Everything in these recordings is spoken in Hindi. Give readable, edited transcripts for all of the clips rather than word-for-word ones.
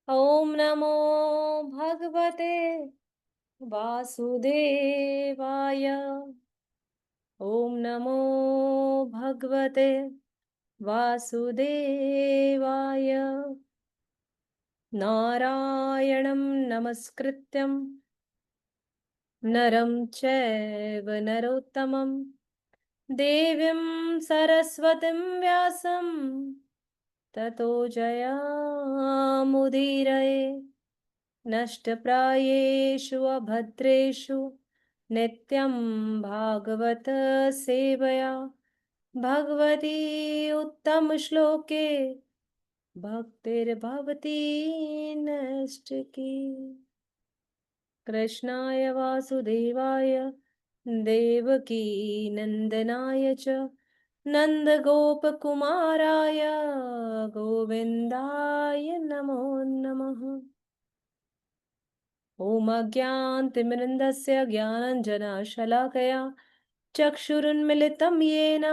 ॐ नमो भगवते वासुदेवाय। ॐ नमो भगवते वासुदेवाय। नारायणं नमस्कृत्यं नरं चैव नरोत्तमं देवीं सरस्वतीं व्यासं ततो जयामुदीरये। नष्टप्रायेषु अभद्रेषु नित्यं भागवत सेवया भगवती उत्तमश्लोके भक्तिर्भवती नष्टकी। कृष्णाय वासुदेवाय देवकी नन्दनाय च नन्दगोपकुमाराय गोविन्दाय नमो नमः। ॐ अज्ञानतिमिरन्धस्य ज्ञानाञ्जनशलाकया चक्षुरुन्मिलितं येन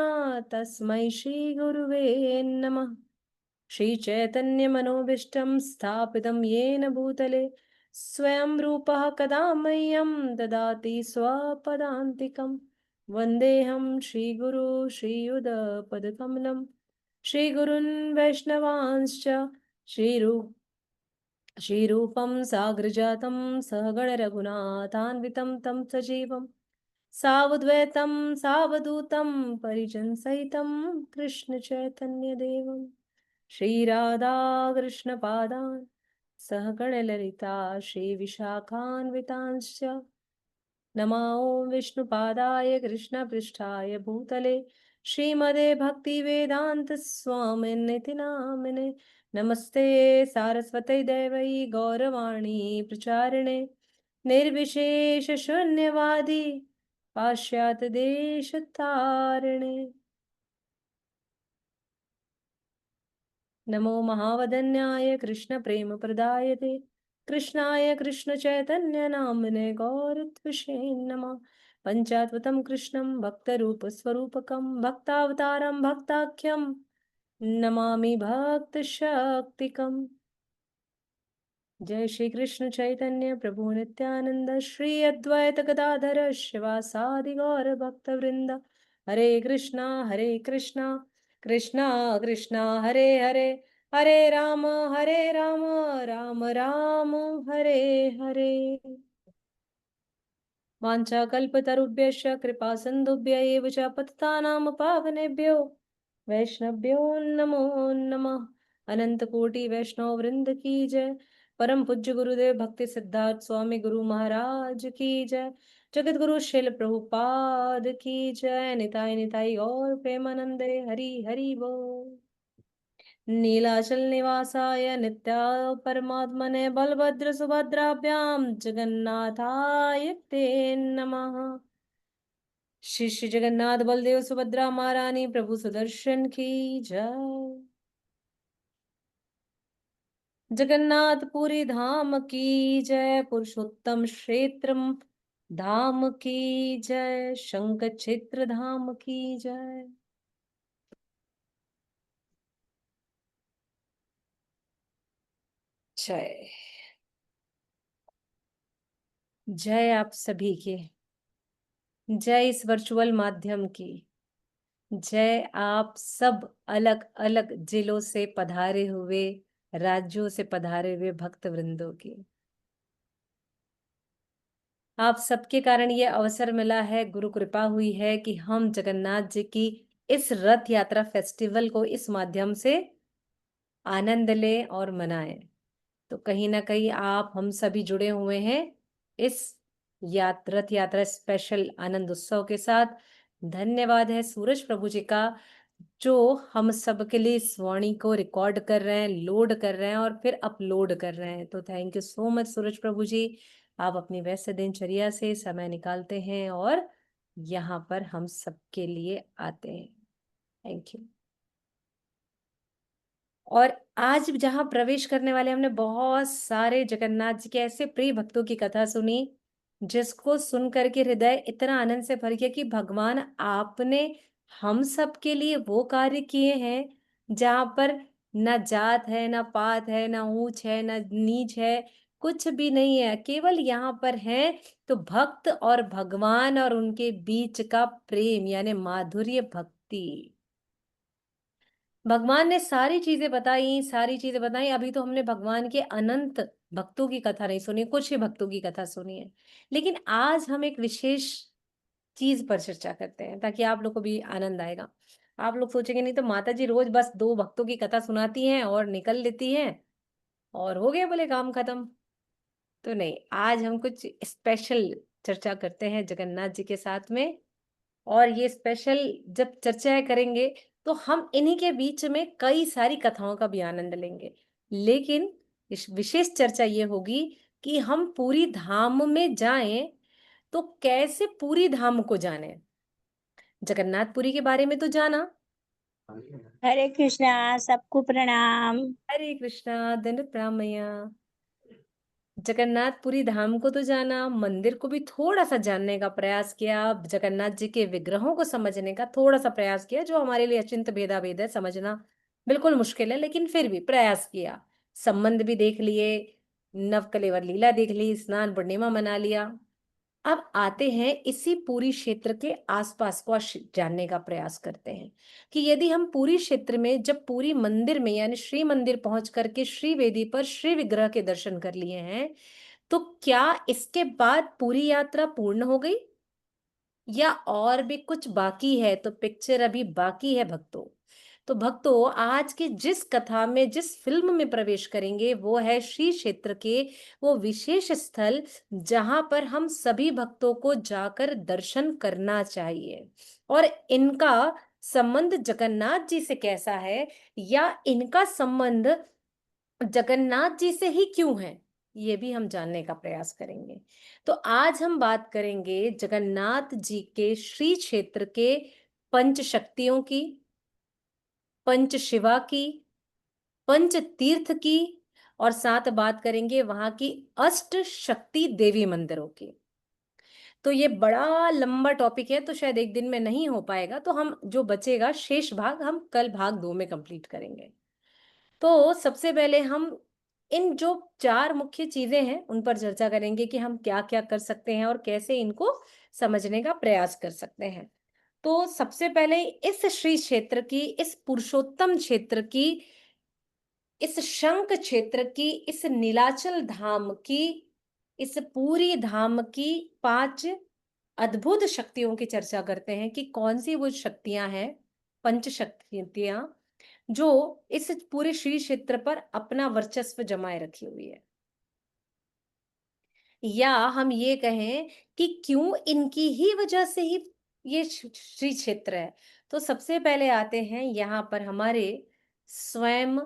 तस्मै श्रीगुरुवे नमः। श्रीचैतन्यमनोभीष्टं स्थापितं येन भूतले स्वयं रूपः कदा मह्यं ददाति स्वपदान्तिकं। वन्देऽहं श्रीगुरु श्रीयुतपदकमलं श्रीगुरून् वैष्णवांश्च श्रीरूपं साग्रजातं सहगण रघुनाथान्वितं तं सजीवं सावद्वैतं सावधूतं परिजनसहितं कृष्णचैतन्यदेवं श्रीराधाकृष्णपादान् सहगणललिता श्रीविशाखान्वितांश्च नमो विष्णुपादाय कृष्णपृष्ठाय भूतले श्रीमदे भक्तिवेदांत स्वामिनिति नामिने। नमस्ते सारस्वती देवै गौरवाणी प्रचारिणे निर्विशेष शून्यवादी पाश्चात्य देश तारिणे। नमो महावदन्याय कृष्ण प्रेम प्रदायते कृष्णाय कृष्ण चैतन्य नामने गौरत्विषे नमः। पंचात्वतं कृष्णं भक्तरूप स्वरूपकं भक्तावतारं भक्ताख्यं नमामि भक्त शक्तिकम्। जय श्री कृष्ण चैतन्य प्रभु नित्यानंद श्री अद्वैत गदाधर शिवासादि गौर भक्त वृंद। हरे कृष्णा कृष्णा कृष्णा हरे हरे हरे राम राम राम हरे हरे। वाञ्छाकल्पतरुभ्यश्च कृपा सिन्धुभ्य एव च पतितानां पावनेभ्यो वैष्णव्यो नमो नमः। अनंत कोटि वैष्णव वृंद की जय। परम पूज्य गुरुदेव भक्ति सिद्धार्थ स्वामी गुरु महाराज की जय। जगत गुरु शिल प्रभुपाद की जय। निताय निताय और प्रेमानंदे हरि हरि बोल। नीलाचल निवासाय नित्याय परमात्मने बलभद्र सुभद्राभ्यां जगन्नाथाय ते नमः। श्री श्री जगन्नाथ बलदेव सुभद्रा महारानी प्रभु सुदर्शन की जय। जगन्नाथपुरी धाम की जय। पुरुषोत्तम क्षेत्र धाम की जय। शंख क्षेत्र धाम की जय। जय जय आप सभी के। जय इस वर्चुअल माध्यम की। जय आप सब अलग अलग जिलों से पधारे हुए राज्यों से पधारे हुए भक्त वृंदों की। आप सबके कारण ये अवसर मिला है, गुरु कृपा हुई है कि हम जगन्नाथ जी की इस रथ यात्रा फेस्टिवल को इस माध्यम से आनंद लें और मनाएं। तो कहीं ना कहीं आप हम सभी जुड़े हुए हैं इस रथ यात्रा स्पेशल आनंद उत्सव के साथ। धन्यवाद है सूरज प्रभु जी का जो हम सब के लिए इस वाणी को रिकॉर्ड कर रहे हैं, लोड कर रहे हैं और फिर अपलोड कर रहे हैं। तो थैंक यू सो मच सूरज प्रभु जी। आप अपनी व्यस्त दिनचर्या से समय निकालते हैं और यहाँ पर हम सबके लिए आते हैं। Thank you. और आज जहां प्रवेश करने वाले हमने बहुत सारे जगन्नाथ जी के ऐसे प्रिय भक्तों की कथा सुनी जिसको सुन करके हृदय इतना आनंद से भर गया कि भगवान आपने हम सब के लिए वो कार्य किए हैं जहां पर ना जात है, ना पात है, ना ऊंच है, ना नीच है, कुछ भी नहीं है। केवल यहाँ पर है तो भक्त और भगवान और उनके बीच का प्रेम यानी माधुर्य भक्ति। भगवान ने सारी चीजें बताई, सारी चीजें बताई। अभी तो हमने भगवान के अनंत भक्तों की कथा नहीं सुनी, कुछ ही भक्तों की कथा सुनी है। लेकिन आज हम एक विशेष चीज पर चर्चा करते हैं ताकि आप लोग को भी आनंद आएगा। आप लोग सोचेंगे नहीं तो माता जी रोज बस दो भक्तों की कथा सुनाती हैं और निकल लेती हैं और हो गया बोले काम खत्म। तो नहीं, आज हम कुछ स्पेशल चर्चा करते हैं जगन्नाथ जी के साथ में। और ये स्पेशल जब चर्चाएं करेंगे तो हम इन्हीं के बीच में कई सारी कथाओं का भी आनंद लेंगे। लेकिन इस विशेष चर्चा ये होगी कि हम पूरी धाम में जाएं तो कैसे पूरी धाम को जाने। जगन्नाथपुरी के बारे में तो जाना। हरे कृष्णा। सबको प्रणाम। हरे कृष्णा, दंडवत प्रणाम मैया। जगन्नाथपुरी धाम को तो जाना, मंदिर को भी थोड़ा सा जानने का प्रयास किया, जगन्नाथ जी के विग्रहों को समझने का थोड़ा सा प्रयास किया, जो हमारे लिए अचिंत भेदाभेद है, समझना बिल्कुल मुश्किल है, लेकिन फिर भी प्रयास किया। संबंध भी देख लिए, नवकलेवर लीला देख ली, स्नान पूर्णिमा मना लिया। अब आते हैं इसी पूरी क्षेत्र के आसपास को जानने का प्रयास करते हैं कि यदि हम पूरी क्षेत्र में जब पूरी मंदिर में यानी श्री मंदिर पहुंच करके श्री वेदी पर श्री विग्रह के दर्शन कर लिए हैं तो क्या इसके बाद पूरी यात्रा पूर्ण हो गई या और भी कुछ बाकी है। तो पिक्चर अभी बाकी है भक्तों। तो भक्तों, आज की जिस कथा में जिस फिल्म में प्रवेश करेंगे वो है श्री क्षेत्र के वो विशेष स्थल जहां पर हम सभी भक्तों को जाकर दर्शन करना चाहिए। और इनका संबंध जगन्नाथ जी से कैसा है या इनका संबंध जगन्नाथ जी से ही क्यों है, ये भी हम जानने का प्रयास करेंगे। तो आज हम बात करेंगे जगन्नाथ जी के श्री क्षेत्र के पंच शक्तियों की, पंच शिवा की, पंच तीर्थ की, और साथ बात करेंगे वहां की अष्ट शक्ति देवी मंदिरों की। तो ये बड़ा लंबा टॉपिक है तो शायद एक दिन में नहीं हो पाएगा, तो हम जो बचेगा शेष भाग हम कल भाग 2 में कंप्लीट करेंगे। तो सबसे पहले हम इन जो चार मुख्य चीजें हैं उन पर चर्चा करेंगे कि हम क्या क्या कर सकते हैं और कैसे इनको समझने का प्रयास कर सकते हैं। तो सबसे पहले इस श्री क्षेत्र की, इस पुरुषोत्तम क्षेत्र की, इस शंख क्षेत्र की, इस नीलाचल धाम की, इस पूरी धाम की 5 अद्भुत शक्तियों की चर्चा करते हैं कि कौन सी वो शक्तियां हैं, पंच शक्तियां जो इस पूरे श्री क्षेत्र पर अपना वर्चस्व जमाए रखी हुई है। या हम ये कहें कि क्यों इनकी ही वजह से ही ये श्री क्षेत्र है। तो सबसे पहले आते हैं यहाँ पर हमारे स्वयं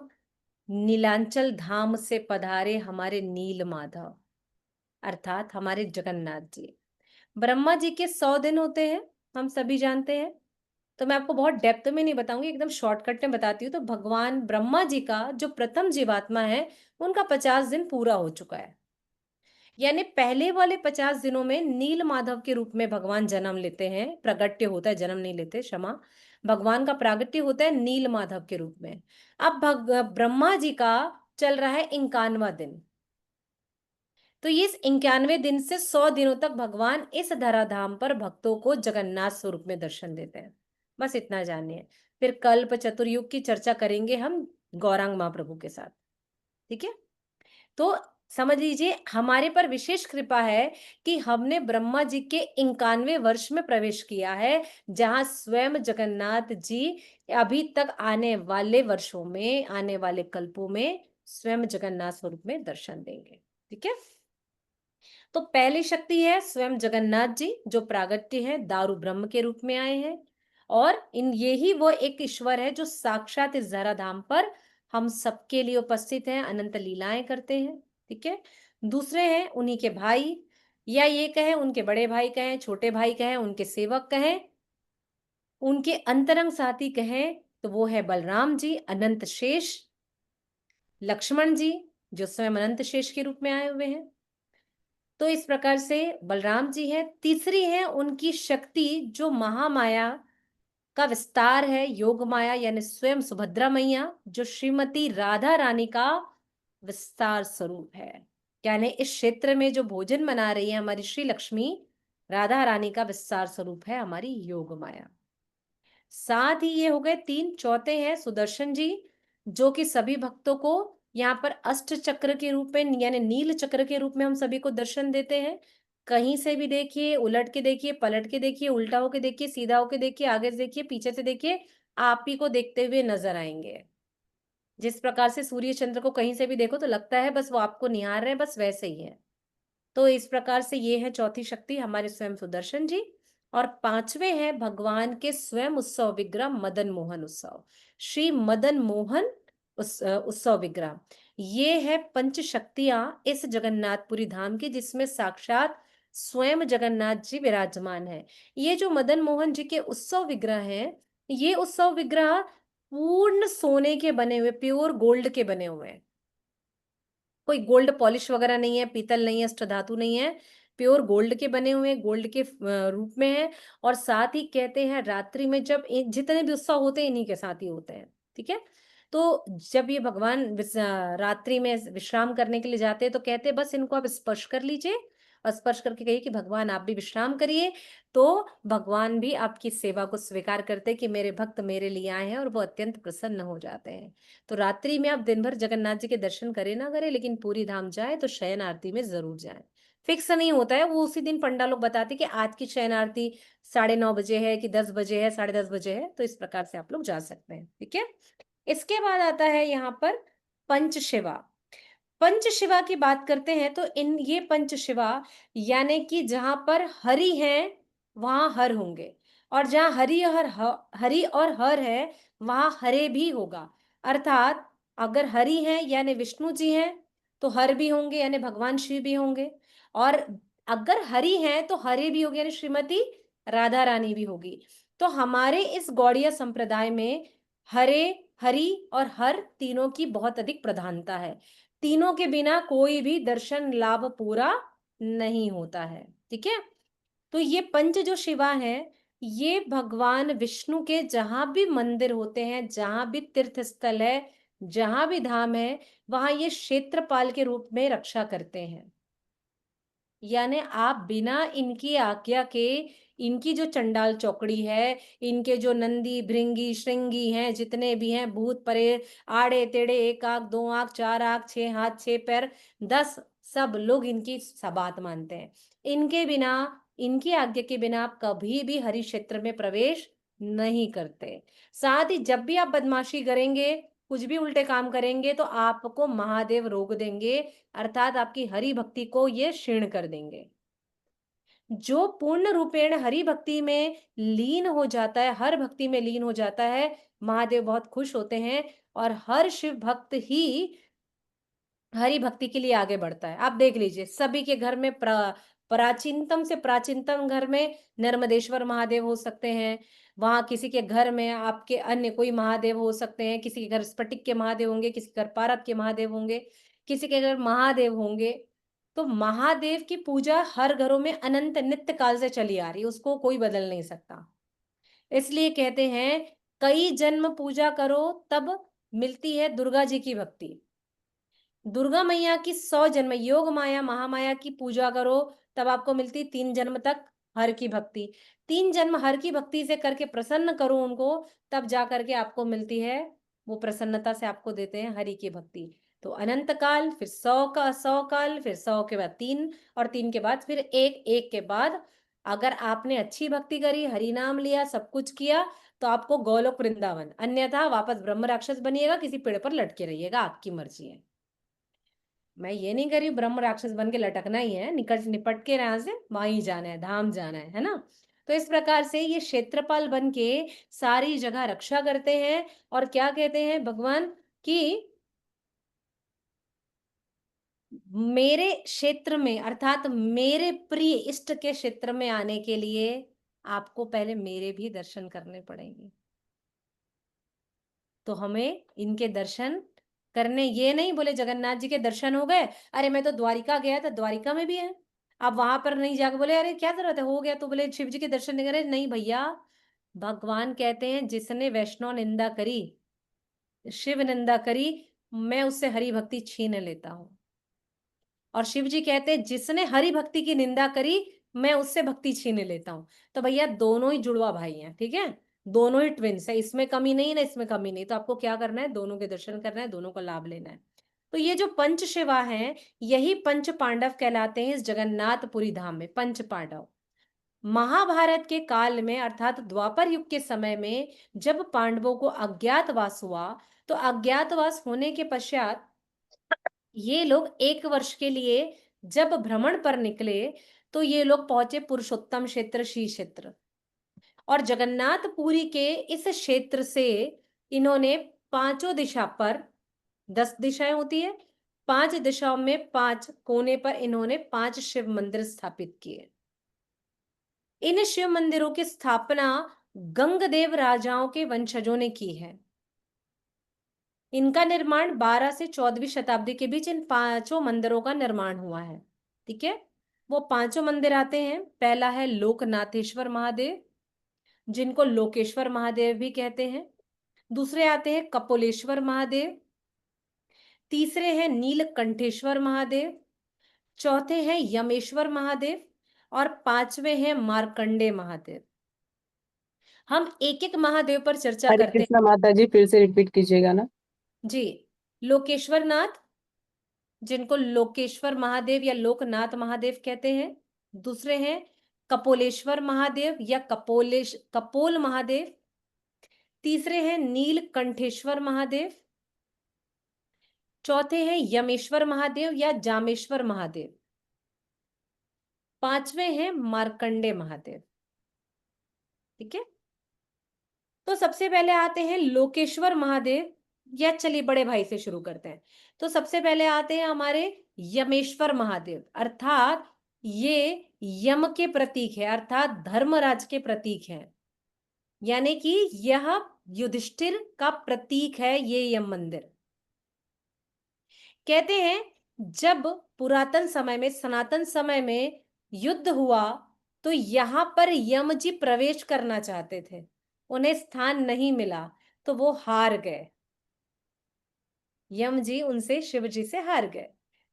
नीलांचल धाम से पधारे हमारे नील माधव, अर्थात हमारे जगन्नाथ जी। ब्रह्मा जी के 100 दिन होते हैं, हम सभी जानते हैं। तो मैं आपको बहुत डेप्थ में नहीं बताऊंगी, एकदम शॉर्टकट में बताती हूँ। तो भगवान ब्रह्मा जी का जो प्रथम जीवात्मा है उनका 50 दिन पूरा हो चुका है। यानी पहले वाले 50 दिनों में नील माधव के रूप में भगवान जन्म लेते हैं, प्रगट्य होता है, जन्म नहीं लेते, क्षमा। भगवान का प्रागट्य होता है नील माधव के रूप में। अब ब्रह्मा जी का चल रहा है 51वां दिन। तो ये इस 91 दिन से 100 दिनों तक भगवान इस धराधाम पर भक्तों को जगन्नाथ स्वरूप में दर्शन देते हैं। बस इतना जानिए। फिर कल्प चतुर्युग की चर्चा करेंगे हम गौरांग महाप्रभु के साथ। ठीक है। तो समझ लीजिए हमारे पर विशेष कृपा है कि हमने ब्रह्मा जी के 91वें वर्ष में प्रवेश किया है, जहां स्वयं जगन्नाथ जी अभी तक आने वाले वर्षों में, आने वाले कल्पों में स्वयं जगन्नाथ स्वरूप में दर्शन देंगे। ठीक है। तो पहली शक्ति है स्वयं जगन्नाथ जी जो प्रागट्य है, दारू ब्रह्म के रूप में आए हैं। और इन ये ही वो एक ईश्वर है जो साक्षात इस धराधाम पर हम सबके लिए उपस्थित हैं, अनंत लीलाएं करते हैं। ठीक है। दूसरे हैं उन्हीं के भाई, या ये कहें उनके बड़े भाई कहें, छोटे भाई कहें, उनके सेवक कहें, उनके अंतरंग साथी कहें, तो वो है बलराम जी, अनंत शेष, लक्ष्मण जी जो स्वयं अनंत शेष के रूप में आए हुए हैं। तो इस प्रकार से बलराम जी हैं। तीसरी है उनकी शक्ति जो महामाया का विस्तार है योग माया यानी स्वयं सुभद्रा मैया, जो श्रीमती राधा रानी का विस्तार स्वरूप है। यानी इस क्षेत्र में जो भोजन बना रही है हमारी श्री लक्ष्मी राधा रानी का विस्तार स्वरूप है हमारी योग माया। साथ ही ये हो गए तीन। चौथे हैं सुदर्शन जी, जो कि सभी भक्तों को यहाँ पर अष्ट चक्र के रूप में यानी नील चक्र के रूप में हम सभी को दर्शन देते हैं। कहीं से भी देखिए, उलट के देखिए, पलट के देखिए, उल्टा होके देखिए, सीधा होके देखिए, आगे से देखिए, पीछे से देखिए, आप ही को देखते हुए नजर आएंगे। जिस प्रकार से सूर्य चंद्र को कहीं से भी देखो तो लगता है बस वो आपको निहार रहे हैं, बस वैसे ही है। तो इस प्रकार से ये है चौथी शक्ति हमारे स्वयं सुदर्शन जी। और पांचवे हैं भगवान के स्वयं उत्सव विग्रह मदन मोहन उत्सव, श्री मदन मोहन उत्सव विग्रह। ये है पंच शक्तियां इस जगन्नाथपुरी धाम की, जिसमें साक्षात स्वयं जगन्नाथ जी विराजमान है। ये जो मदन मोहन जी के उत्सव विग्रह हैं, ये उत्सव विग्रह पूर्ण सोने के बने हुए, प्योर गोल्ड के बने हुए हैं। कोई गोल्ड पॉलिश वगैरह नहीं है, पीतल नहीं है, अष्टधातु नहीं है, प्योर गोल्ड के बने हुए हैं, गोल्ड के रूप में है। और साथ ही कहते हैं रात्रि में जब जितने भी उत्सव होते हैं इन्हीं के साथ ही होते हैं, ठीक है। तो जब ये भगवान रात्रि में विश्राम करने के लिए जाते हैं तो कहते हैं बस इनको आप स्पर्श कर लीजिए और स्पर्श करके कहिए कि भगवान आप भी विश्राम करिए। तो भगवान भी आपकी सेवा को स्वीकार करते हैं कि मेरे भक्त मेरे लिए आए हैं, और वो अत्यंत प्रसन्न हो जाते हैं। तो रात्रि में आप दिन भर जगन्नाथ जी के दर्शन करें ना करें, लेकिन पूरी धाम जाए तो शयन आरती में जरूर जाए। फिक्स नहीं होता है, वो उसी दिन पंडा लोग बताते कि आज की शयन आरती 9:30 बजे है कि 10 बजे है, 10:30 बजे है, तो इस प्रकार से आप लोग जा सकते हैं, ठीक है। इसके बाद आता है यहाँ पर पंचशिवा। पंचशिवा की बात करते हैं तो इन ये पंचशिवा यानी कि जहां पर हरि है वहां हर होंगे, और जहां हरि और हर है वहां हरे भी होगा। अर्थात अगर हरि है यानी विष्णु जी हैं तो हर भी होंगे यानी भगवान शिव भी होंगे, और अगर हरि है तो हरे भी होंगे यानी श्रीमती राधा रानी भी होगी। तो हमारे इस गौड़िया संप्रदाय में हरे, हरि और हर तीनों की बहुत अधिक प्रधानता है। तीनों के बिना कोई भी दर्शन लाभ पूरा नहीं होता है, ठीक है। तो ये पंच जो शिवा है, ये भगवान विष्णु के जहां भी मंदिर होते हैं, जहां भी तीर्थ स्थल है, जहां भी धाम है, वहां ये क्षेत्रपाल के रूप में रक्षा करते हैं। यानी आप बिना इनकी आज्ञा के, इनकी जो चंडाल चौकड़ी है, इनके जो नंदी भृंगी श्रृंगी हैं, जितने भी हैं भूत प्रेत, आड़े टेढ़े, एक आंख दो आंख चार आंख छह हाथ छह पैर 10, सब लोग इनकी बात मानते हैं। इनके बिना, इनकी आज्ञा के बिना आप कभी भी हरि क्षेत्र में प्रवेश नहीं करते। साथ ही जब भी आप बदमाशी करेंगे, कुछ भी उल्टे काम करेंगे तो आपको महादेव रोक देंगे, अर्थात आपकी हरि भक्ति को ये क्षीण कर देंगे। जो पूर्ण रूपेण हरि भक्ति में लीन हो जाता है, हर भक्ति में लीन हो जाता है, महादेव बहुत खुश होते हैं, और हर शिव भक्त ही हरि भक्ति के लिए आगे बढ़ता है। आप देख लीजिए सभी के घर में प्राचीनतम से प्राचीनतम घर में नर्मदेश्वर महादेव हो सकते हैं। वहां किसी के घर में आपके अन्य कोई महादेव हो सकते हैं, किसी के घर स्फटिक के महादेव होंगे, किसी के घर पारद के महादेव होंगे, किसी के घर महादेव होंगे। तो महादेव की पूजा हर घरों में अनंत नित्य काल से चली आ रही है, उसको कोई बदल नहीं सकता। इसलिए कहते हैं कई जन्म पूजा करो तब मिलती है दुर्गा जी की भक्ति। दुर्गा मैया की 100 जन्म, योग माया महामाया की पूजा करो तब आपको मिलती 3 जन्म तक हर की भक्ति। 3 जन्म हर की भक्ति से करके प्रसन्न करो उनको, तब जा करके आपको मिलती है, वो प्रसन्नता से आपको देते हैं हरि की भक्ति। तो अनंत काल, फिर 100 का 100 काल, फिर 100 के बाद 3, और 3 के बाद फिर 1, 1 के बाद अगर आपने अच्छी भक्ति करी, हरि नाम लिया, सब कुछ किया, तो आपको गोलोक वृंदावन, अन्यथा वापस ब्रह्म राक्षस बनिएगा, किसी पेड़ पर लटके रहिएगा, आपकी मर्जी है। मैं ये नहीं कर रही हूँ ब्रह्म राक्षस बन के लटकना ही है, निकट निपट के यहाँ से वहां ही जाना है, धाम जाना है ना। तो इस प्रकार से ये क्षेत्रपाल बन के सारी जगह रक्षा करते हैं। और क्या कहते हैं भगवान कि मेरे क्षेत्र में, अर्थात मेरे प्रिय इष्ट के क्षेत्र में आने के लिए आपको पहले मेरे भी दर्शन करने पड़ेंगे। तो हमें इनके दर्शन करने, ये नहीं बोले जगन्नाथ जी के दर्शन हो गए, अरे मैं तो द्वारिका गया था, द्वारिका में भी है। आप वहां पर नहीं जाकर बोले अरे क्या जरूरत है, हो गया तो बोले शिव जी के दर्शन नहीं करे, नहीं भैया, भगवान कहते हैं जिसने वैष्णव निंदा करी, शिव निंदा करी, मैं उससे हरि भक्ति छीन लेता हूं। और शिव जी कहते हैं जिसने हरि भक्ति की निंदा करी, मैं उससे भक्ति छीन लेता हूं। तो भैया दोनों ही जुड़वा भाई हैं, ठीक है, दोनों ही ट्विंस है, इसमें कमी नहीं ना इसमें कमी नहीं। तो आपको क्या करना है, दोनों के दर्शन करना है, दोनों को लाभ लेना है। तो ये जो पंच शिवा हैं, यही पंच पांडव कहलाते हैं इस जगन्नाथपुरी धाम में, पंच पांडव। महाभारत के काल में अर्थात द्वापर युग के समय में जब पांडवों को अज्ञातवास हुआ, तो अज्ञातवास होने के पश्चात ये लोग 1 वर्ष के लिए जब भ्रमण पर निकले, तो ये लोग पहुंचे पुरुषोत्तम क्षेत्र, श्री क्षेत्र। और जगन्नाथपुरी के इस क्षेत्र से इन्होंने पांचों दिशा पर, 10 दिशाएं होती है, 5 दिशाओं में 5 कोने पर इन्होंने 5 शिव मंदिर स्थापित किए। इन शिव मंदिरों की स्थापना गंगदेव राजाओं के वंशजों ने की है। इनका निर्माण 12 से 14वीं शताब्दी के बीच इन 5 मंदिरों का निर्माण हुआ है। ठीक है, वो 5 मंदिर आते हैं। पहला है लोकनाथेश्वर महादेव, जिनको लोकेश्वर महादेव भी कहते हैं। दूसरे आते हैं कपोलेश्वर महादेव। तीसरे हैं नीलकंठेश्वर महादेव। चौथे हैं यमेश्वर महादेव। और 5वें हैं मार्कंडे महादेव। हम एक एक महादेव पर चर्चा हरे करते कृष्णा माता जी, फिर से रिपीट कीजिएगा ना। हैं। जी, लोकेश्वर नाथ, जिनको लोकेश्वर महादेव या लोकनाथ महादेव कहते हैं। दूसरे हैं कपोलेश्वर महादेव या कपोल महादेव। तीसरे हैं नीलकंठेश्वर महादेव। चौथे हैं यमेश्वर महादेव या जामेश्वर महादेव। 5वें हैं मार्कंडे महादेव। ठीक है, तो सबसे पहले आते हैं लोकेश्वर महादेव, या चलिए बड़े भाई से शुरू करते हैं। तो सबसे पहले आते हैं हमारे यमेश्वर महादेव, अर्थात ये यम के प्रतीक है, अर्थात धर्मराज के प्रतीक है। यानी कि यह युधिष्ठिर का प्रतीक है ये यम मंदिर। कहते हैं जब पुरातन समय में, सनातन समय में युद्ध हुआ, तो यहां पर यम जी प्रवेश करना चाहते थे, उन्हें स्थान नहीं मिला, तो वो हार गए। यम जी उनसे, शिव जी से हार गए,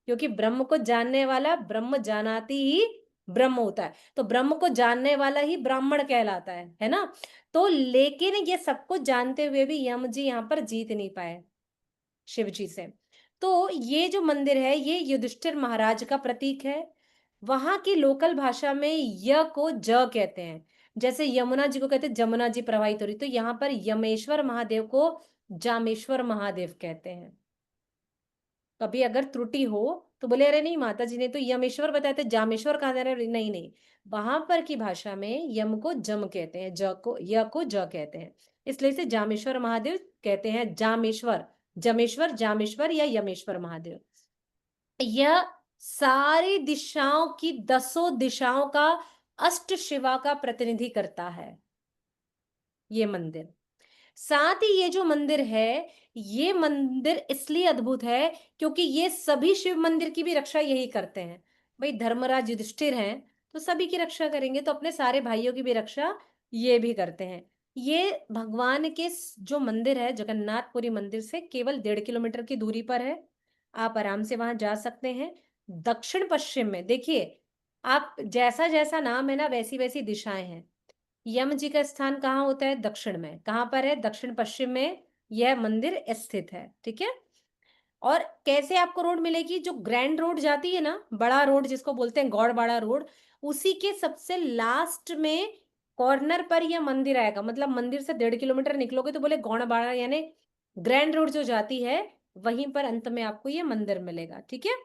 क्योंकि ब्रह्म को जानने वाला ब्रह्म जानाती ही ब्रह्म होता है। तो ब्रह्म को जानने वाला ही ब्राह्मण कहलाता है ना। तो लेकिन ये सब कुछ जानते हुए भी यम जी यहाँ पर जीत नहीं पाए शिव जी से। तो ये जो मंदिर है ये युधिष्ठिर महाराज का प्रतीक है। वहां की लोकल भाषा में य को ज कहते हैं, जैसे यमुना जी को कहते हैं जमुना जी प्रवाहित हो रही, तो यहाँ पर यमेश्वर महादेव को जामेश्वर महादेव कहते हैं। कभी अगर त्रुटि हो तो बोले अरे नहीं माता जी ने तो यमेश्वर बताया था, जामेश्वर कहा जा रहा है। नहीं नहीं, वहां पर की भाषा में यम को जम कहते हैं, ज को य को ज कहते हैं, इसलिए इसे जामेश्वर महादेव कहते हैं। जामेश्वर, जमेश्वर, जामेश्वर या यमेश्वर महादेव। यह सारी दिशाओं की 10 दिशाओं का अष्ट शिवा का प्रतिनिधि करता है ये मंदिर। साथ ही ये जो मंदिर है, ये मंदिर इसलिए अद्भुत है क्योंकि ये सभी शिव मंदिर की भी रक्षा यही करते हैं। भाई धर्मराज युधिष्ठिर हैं तो सभी की रक्षा करेंगे, तो अपने सारे भाइयों की भी रक्षा ये भी करते हैं। ये भगवान के जो मंदिर है जगन्नाथपुरी मंदिर से केवल 1.5 किलोमीटर की दूरी पर है। आप आराम से वहां जा सकते हैं। दक्षिण पश्चिम में देखिए, आप जैसा जैसा नाम है ना वैसी वैसी दिशाएं हैं। यम जी का स्थान कहाँ होता है, दक्षिण में। कहाँ पर है, दक्षिण पश्चिम में यह मंदिर स्थित है। ठीक है, और कैसे आपको रोड मिलेगी, जो ग्रैंड रोड जाती है ना, बड़ा रोड जिसको बोलते हैं गौड़बाड़ा रोड, उसी के सबसे लास्ट में कॉर्नर पर यह मंदिर आएगा। मतलब मंदिर से 1.5 किलोमीटर निकलोगे तो बोले गौड़बाड़ा, यानी ग्रैंड रोड जो जाती है वहीं पर अंत में आपको ये मंदिर मिलेगा। ठीक है,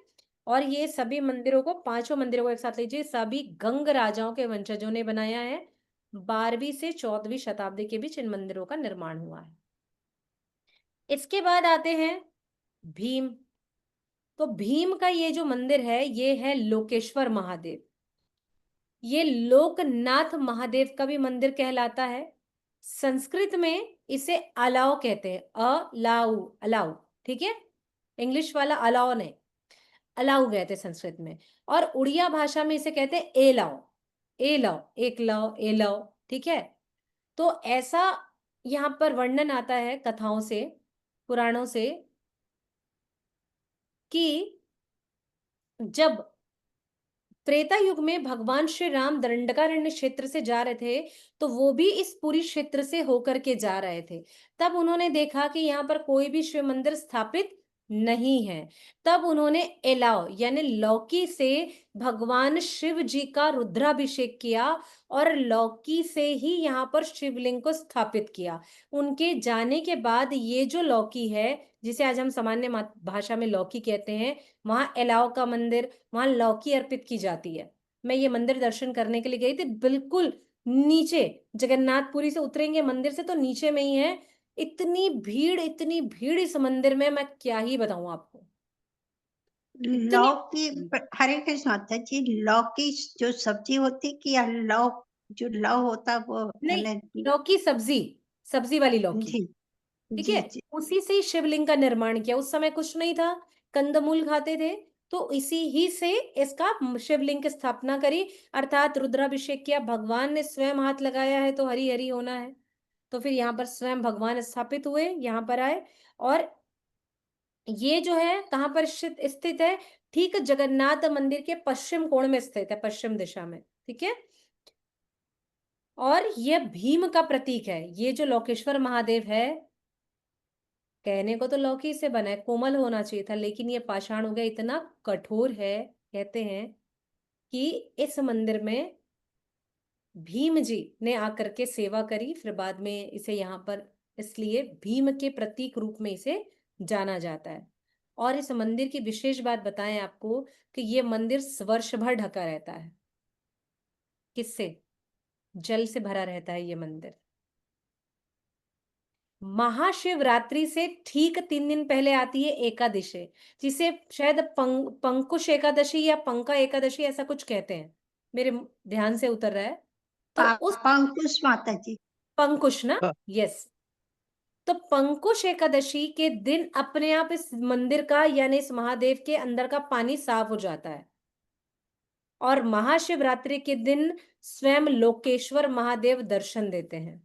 और ये सभी मंदिरों को, 5 मंदिरों को एक साथ लीजिए, सभी गंग राजाओं के वंशजों ने बनाया है। 12वीं से 14वीं शताब्दी के बीच इन मंदिरों का निर्माण हुआ है। इसके बाद आते हैं भीम। तो भीम का ये जो मंदिर है ये है लोकेश्वर महादेव। ये लोकनाथ महादेव का भी मंदिर कहलाता है। संस्कृत में इसे अलाव कहते हैं, अलाउ, अलाउ। ठीक है, इंग्लिश वाला अलाव नहीं, अलाउ कहते हैं संस्कृत में। और उड़िया भाषा में इसे कहते हैं एलाव, एलाव, एक लव, एलाव। ठीक है, तो ऐसा यहाँ पर वर्णन आता है कथाओं से, पुराणों से, कि जब त्रेता युग में भगवान श्री राम दंडकारण्य क्षेत्र से जा रहे थे, तो वो भी इस पूरी क्षेत्र से होकर के जा रहे थे। तब उन्होंने देखा कि यहाँ पर कोई भी शिव मंदिर स्थापित नहीं है। तब उन्होंने एलाव यानी लौकी से भगवान शिव जी का रुद्राभिषेक किया और लौकी से ही यहाँ पर शिवलिंग को स्थापित किया। उनके जाने के बाद ये जो लौकी है, जिसे आज हम सामान्य भाषा में लौकी कहते हैं, वहां एलाव का मंदिर, वहां लौकी अर्पित की जाती है। मैं ये मंदिर दर्शन करने के लिए गई थी, बिल्कुल नीचे, जगन्नाथपुरी से उतरेंगे मंदिर से तो नीचे में ही है। इतनी भीड़ इस मंदिर में, मैं क्या ही बताऊं आपको। इतनी लौकी हरे कृष्ण माता जी, लौकी जो सब्जी होती कि या लौ जो लौ होता वो नहीं, है लौकी सब्जी, सब्जी वाली लौकी, जी ठीक जी है। जी। उसी से ही शिवलिंग का निर्माण किया। उस समय कुछ नहीं था, कंदमूल खाते थे, तो इसी ही से इसका शिवलिंग की स्थापना करी, अर्थात रुद्राभिषेक किया। भगवान ने स्वयं हाथ लगाया है तो हरि हरि होना है। तो फिर यहाँ पर स्वयं भगवान स्थापित हुए, यहाँ पर आए। और ये जो है कहाँ पर स्थित है? ठीक जगन्नाथ मंदिर के पश्चिम कोण में स्थित है, पश्चिम दिशा में, ठीक है। और यह भीम का प्रतीक है। ये जो लौकेश्वर महादेव है, कहने को तो लौकी से बना है, कोमल होना चाहिए था, लेकिन ये पाषाण हो गया, इतना कठोर है। कहते हैं कि इस मंदिर में भीम जी ने आकर के सेवा करी, फिर बाद में इसे यहाँ पर, इसलिए भीम के प्रतीक रूप में इसे जाना जाता है। और इस मंदिर की विशेष बात बताएं आपको कि ये मंदिर वर्ष भर ढका रहता है। किससे? जल से भरा रहता है ये मंदिर। महाशिवरात्रि से ठीक 3 दिन पहले आती है एकादशी, जिसे शायद पंकुश एकादशी या पंका एकादशी ऐसा कुछ कहते हैं, मेरे ध्यान से उतर रहा है। तो उस पंकुश माता जी। पंकुश ना, यस। तो पंकुश एकादशी के दिन अपने आप इस मंदिर का यानी इस महादेव के अंदर का पानी साफ हो जाता है। और महाशिवरात्रि के दिन स्वयं लोकेश्वर महादेव दर्शन देते हैं।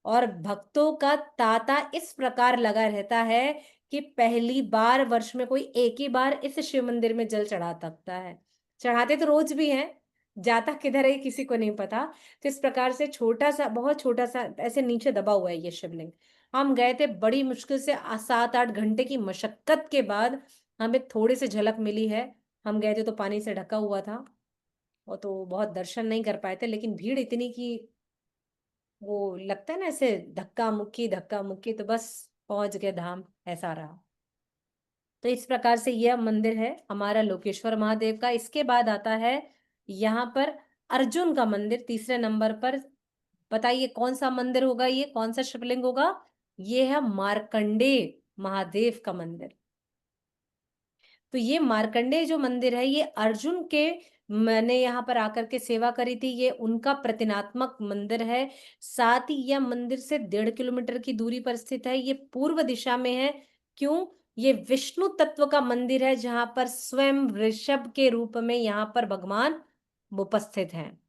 और भक्तों का तांता इस प्रकार लगा रहता है कि पहली बार वर्ष में कोई एक ही बार इस शिव मंदिर में जल चढ़ा सकता है। चढ़ाते तो रोज भी हैं, जाता किधर है किसी को नहीं पता। तो इस प्रकार से छोटा सा, बहुत छोटा सा ऐसे नीचे दबा हुआ है ये शिवलिंग। हम गए थे, बड़ी मुश्किल से 7-8 घंटे की मशक्कत के बाद हमें थोड़ी सी झलक मिली है। हम गए थे तो पानी से ढका हुआ था, और तो बहुत दर्शन नहीं कर पाए थे, लेकिन भीड़ इतनी की वो लगता है ना ऐसे धक्का मुक्की, तो बस पहुंच गए धाम, ऐसा रहा। तो इस प्रकार से यह मंदिर है हमारा लोकेश्वर महादेव का। इसके बाद आता है यहाँ पर अर्जुन का मंदिर तीसरे नंबर पर। बताइए कौन सा मंदिर होगा ये, कौन सा शिवलिंग होगा? ये है मार्कंडेय महादेव का मंदिर। तो ये मार्कंडेय जो मंदिर है, ये अर्जुन के, मैंने यहाँ पर आकर के सेवा करी थी, ये उनका प्रतिनात्मक मंदिर है। साथ ही यह मंदिर से 1.5 किलोमीटर की दूरी पर स्थित है। ये पूर्व दिशा में है। क्यों? ये विष्णु तत्व का मंदिर है, जहां पर स्वयं ऋषभ के रूप में यहाँ पर भगवान उपस्थित हैं।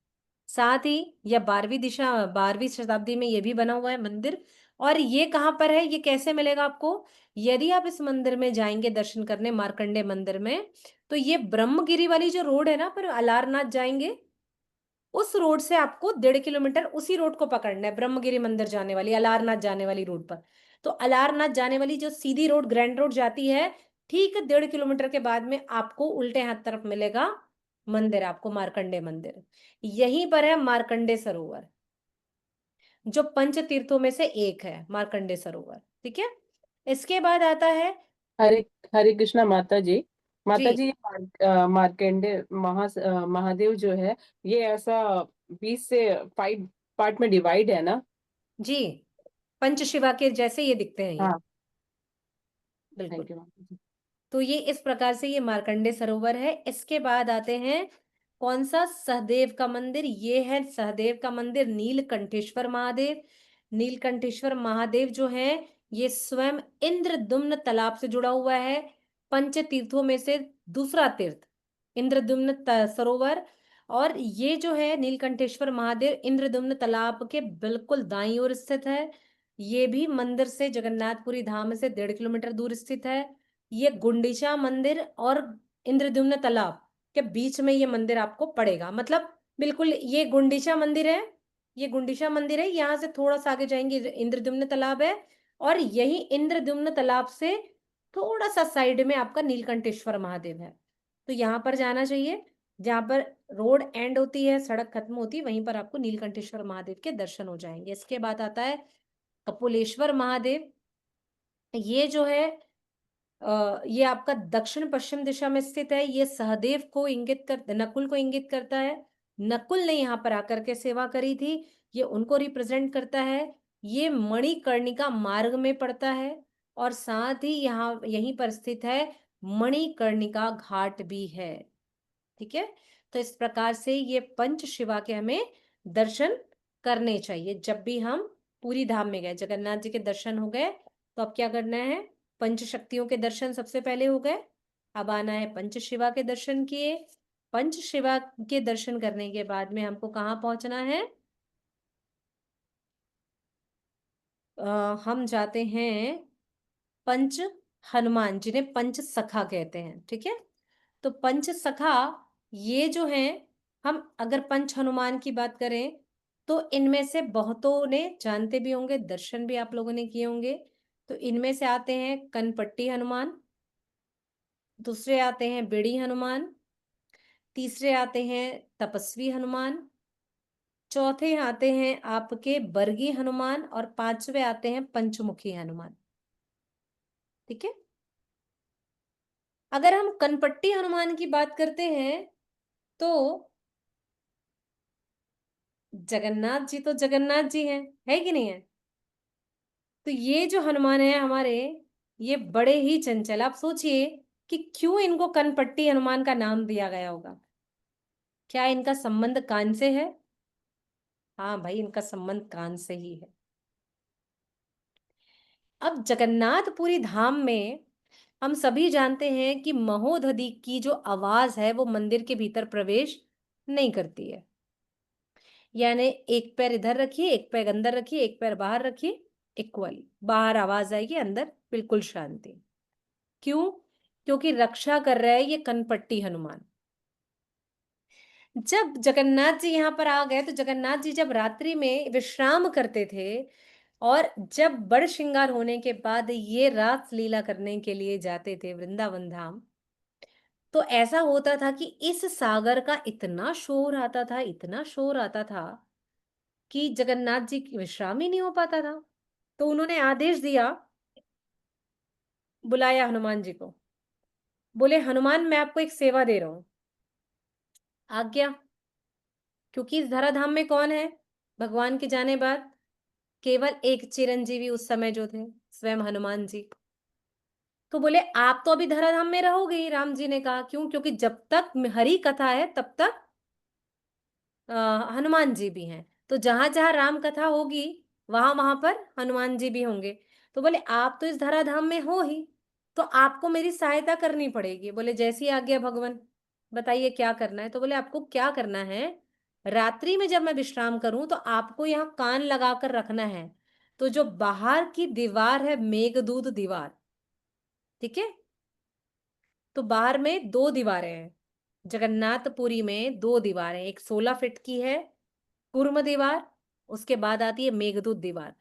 साथ ही यह 12वीं शताब्दी में ये भी बना हुआ है मंदिर। और ये कहाँ पर है, ये कैसे मिलेगा आपको? यदि आप इस मंदिर में जाएंगे दर्शन करने, मार्कंडे मंदिर में, तो ये ब्रह्मगिरी वाली जो रोड है ना, पर अलारनाथ जाएंगे, उस रोड से आपको 1.5 किलोमीटर उसी रोड को पकड़ना है, ब्रह्मगिरी मंदिर जाने वाली, अलारनाथ जाने वाली रोड पर। तो अलारनाथ जाने वाली जो सीधी रोड, ग्रैंड रोड जाती है, ठीक 1.5 किलोमीटर के बाद में आपको उल्टे हाथ तरफ मिलेगा मंदिर, आपको मार्कंडे मंदिर। यहीं पर है मार्कंडे सरोवर, जो पंच तीर्थों में से एक है मार्कंडे सरोवर, ठीक है। इसके बाद आता है, हरे हरे कृष्णा माता जी। जी माता जी, मार्कंडे महादेव जो है, ये ऐसा 20 से 5 पार्ट में डिवाइड है ना? जी, पंचशिवा के जैसे ये दिखते हैं ये, हाँ। बिल्कुल। थैंक यू माता जी। तो ये इस प्रकार से ये मार्कंडे सरोवर है। इसके बाद आते हैं कौन सा? सहदेव का मंदिर। ये है सहदेव का मंदिर, नीलकंठेश्वर महादेव। नीलकंठेश्वर महादेव जो है, ये स्वयं इंद्रद्युम्न तालाब से जुड़ा हुआ है। पंच तीर्थों में से दूसरा तीर्थ इंद्रद्युम्न सरोवर। और ये जो है नीलकंठेश्वर महादेव इंद्रद्युम्न तालाब के बिल्कुल दाईं ओर स्थित है। ये भी मंदिर से, जगन्नाथपुरी धाम से 1.5 किलोमीटर दूर स्थित है। ये गुंडीचा मंदिर और इंद्रद्युम्न तालाब के बीच में ये मंदिर आपको पड़ेगा। मतलब बिल्कुल ये गुंडीचा मंदिर है, ये गुंडीचा मंदिर है, यहाँ से थोड़ा सा आगे जाएंगे इंद्रद्युम्न तालाब है, और यही इंद्रद्युम्न तालाब से थोड़ा सा साइड में आपका नीलकंठेश्वर महादेव है। तो यहाँ पर जाना चाहिए, जहाँ पर रोड एंड होती है, सड़क खत्म होती है, वहीं पर आपको नीलकंठेश्वर महादेव के दर्शन हो जाएंगे। इसके बाद आता है कपिलेश्वर महादेव। ये जो है ये आपका दक्षिण पश्चिम दिशा में स्थित है। ये सहदेव को इंगित कर, नकुल को इंगित करता है। नकुल ने यहाँ पर आकर के सेवा करी थी, ये उनको रिप्रेजेंट करता है। ये मणिकर्णिका मार्ग में पड़ता है, और साथ ही यहाँ यहीं पर स्थित है मणिकर्णिका घाट भी है। ठीक है, तो इस प्रकार से ये पंच शिवा के हमें दर्शन करने चाहिए जब भी हम पूरी धाम में गए। जगन्नाथ जी के दर्शन हो गए, तो अब क्या करना है, पंच शक्तियों के दर्शन सबसे पहले हो गए, अब आना है पंच शिवा के दर्शन किए। पंच शिवा के दर्शन करने के बाद में हमको कहाँ पहुंचना है, हम जाते हैं पंच हनुमान, जिन्हें पंच सखा कहते हैं। ठीक है, तो पंच सखा ये जो हैं, हम अगर पंच हनुमान की बात करें तो इनमें से बहुतों ने जानते भी होंगे, दर्शन भी आप लोगों ने किए होंगे। तो इनमें से आते हैं कनपट्टी हनुमान, दूसरे आते हैं बेड़ी हनुमान, तीसरे आते हैं तपस्वी हनुमान, चौथे आते हैं आपके बरगी हनुमान, और पांचवे आते हैं पंचमुखी हनुमान। ठीक है, अगर हम कनपट्टी हनुमान की बात करते हैं तो जगन्नाथ जी तो जगन्नाथ जी हैं, है कि नहीं है। तो ये जो हनुमान है हमारे, ये बड़े ही चंचल। आप सोचिए कि क्यों इनको कनपट्टी हनुमान का नाम दिया गया होगा। क्या इनका संबंध कान से है? हाँ भाई, इनका संबंध कान से ही है। अब जगन्नाथपुरी धाम में हम सभी जानते हैं कि महोदधि की जो आवाज है वो मंदिर के भीतर प्रवेश नहीं करती है। यानी एक पैर इधर रखिए, एक पैर अंदर रखिए, एक पैर बाहर रखिए, इक्वली बाहर आवाज आएगी, अंदर बिल्कुल शांति। क्यों? क्योंकि रक्षा कर रहा है ये कनपट्टी हनुमान। जब जगन्नाथ जी यहाँ पर आ गए, तो जगन्नाथ जी जब रात्रि में विश्राम करते थे, और जब बड़ श्रृंगार होने के बाद ये रास लीला करने के लिए जाते थे वृंदावन धाम, तो ऐसा होता था कि इस सागर का इतना शोर आता था, इतना शोर आता था कि जगन्नाथ जी की विश्राम ही नहीं हो पाता था। तो उन्होंने आदेश दिया, बुलाया हनुमान जी को, बोले हनुमान मैं आपको एक सेवा दे रहा हूं, आज्ञा। क्योंकि इस धराधाम में कौन है भगवान के जाने बाद? केवल एक चिरंजीवी उस समय जो थे, स्वयं हनुमान जी। तो बोले आप तो अभी धराधाम में रहोगे ही। राम जी ने कहा क्यों? क्योंकि जब तक हरि कथा है तब तक हनुमान जी भी हैं। तो जहां जहां राम कथा होगी वहां वहां पर हनुमान जी भी होंगे। तो बोले आप तो इस धराधाम में हो ही, तो आपको मेरी सहायता करनी पड़ेगी। बोले जैसी आज्ञा भगवान, बताइए क्या करना है। तो बोले आपको क्या करना है, रात्रि में जब मैं विश्राम करूं तो आपको यहाँ कान लगाकर रखना है। तो जो बाहर की दीवार है मेघदूत दीवार, ठीक है, तो बाहर में दो दीवारें हैं। जगन्नाथपुरी में दो दीवारें, एक 16 फीट की है कूर्म दीवार, उसके बाद आती है मेघदूत दीवार।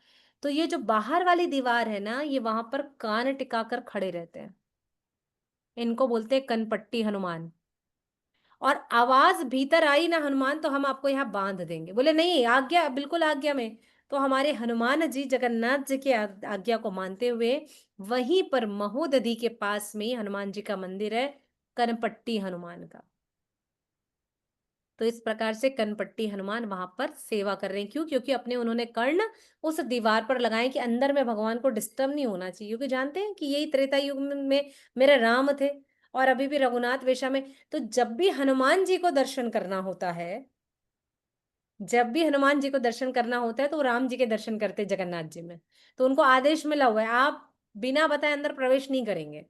तो ये जो बाहर वाली दीवार है ना, ये वहां पर कान टिकाकर खड़े रहते हैं। इनको बोलते हैं कनपट्टी हनुमान। और आवाज भीतर आई ना हनुमान, तो हम आपको यहाँ बांध देंगे। बोले नहीं, आज्ञा, बिल्कुल आज्ञा में। तो हमारे हनुमान जी जगन्नाथ जी के आज्ञा को मानते हुए वहीं पर महोदधि के पास में ही हनुमान जी का मंदिर है, कनपट्टी हनुमान का। तो इस प्रकार से कनपट्टी हनुमान वहां पर सेवा कर रहे हैं। क्यों? क्योंकि अपने उन्होंने कर्ण उस दीवार पर लगाए कि अंदर में भगवान को डिस्टर्ब नहीं होना चाहिए। क्योंकि जानते हैं कि यही त्रेता युग में मेरे राम थे, और अभी भी रघुनाथ वेशा में। तो जब भी हनुमान जी को दर्शन करना होता है, जब भी हनुमान जी को दर्शन करना होता है, तो वो राम जी के दर्शन करते हैं जगन्नाथ जी में। तो उनको आदेश मिला हुआ है, आप बिना बताए अंदर प्रवेश नहीं करेंगे।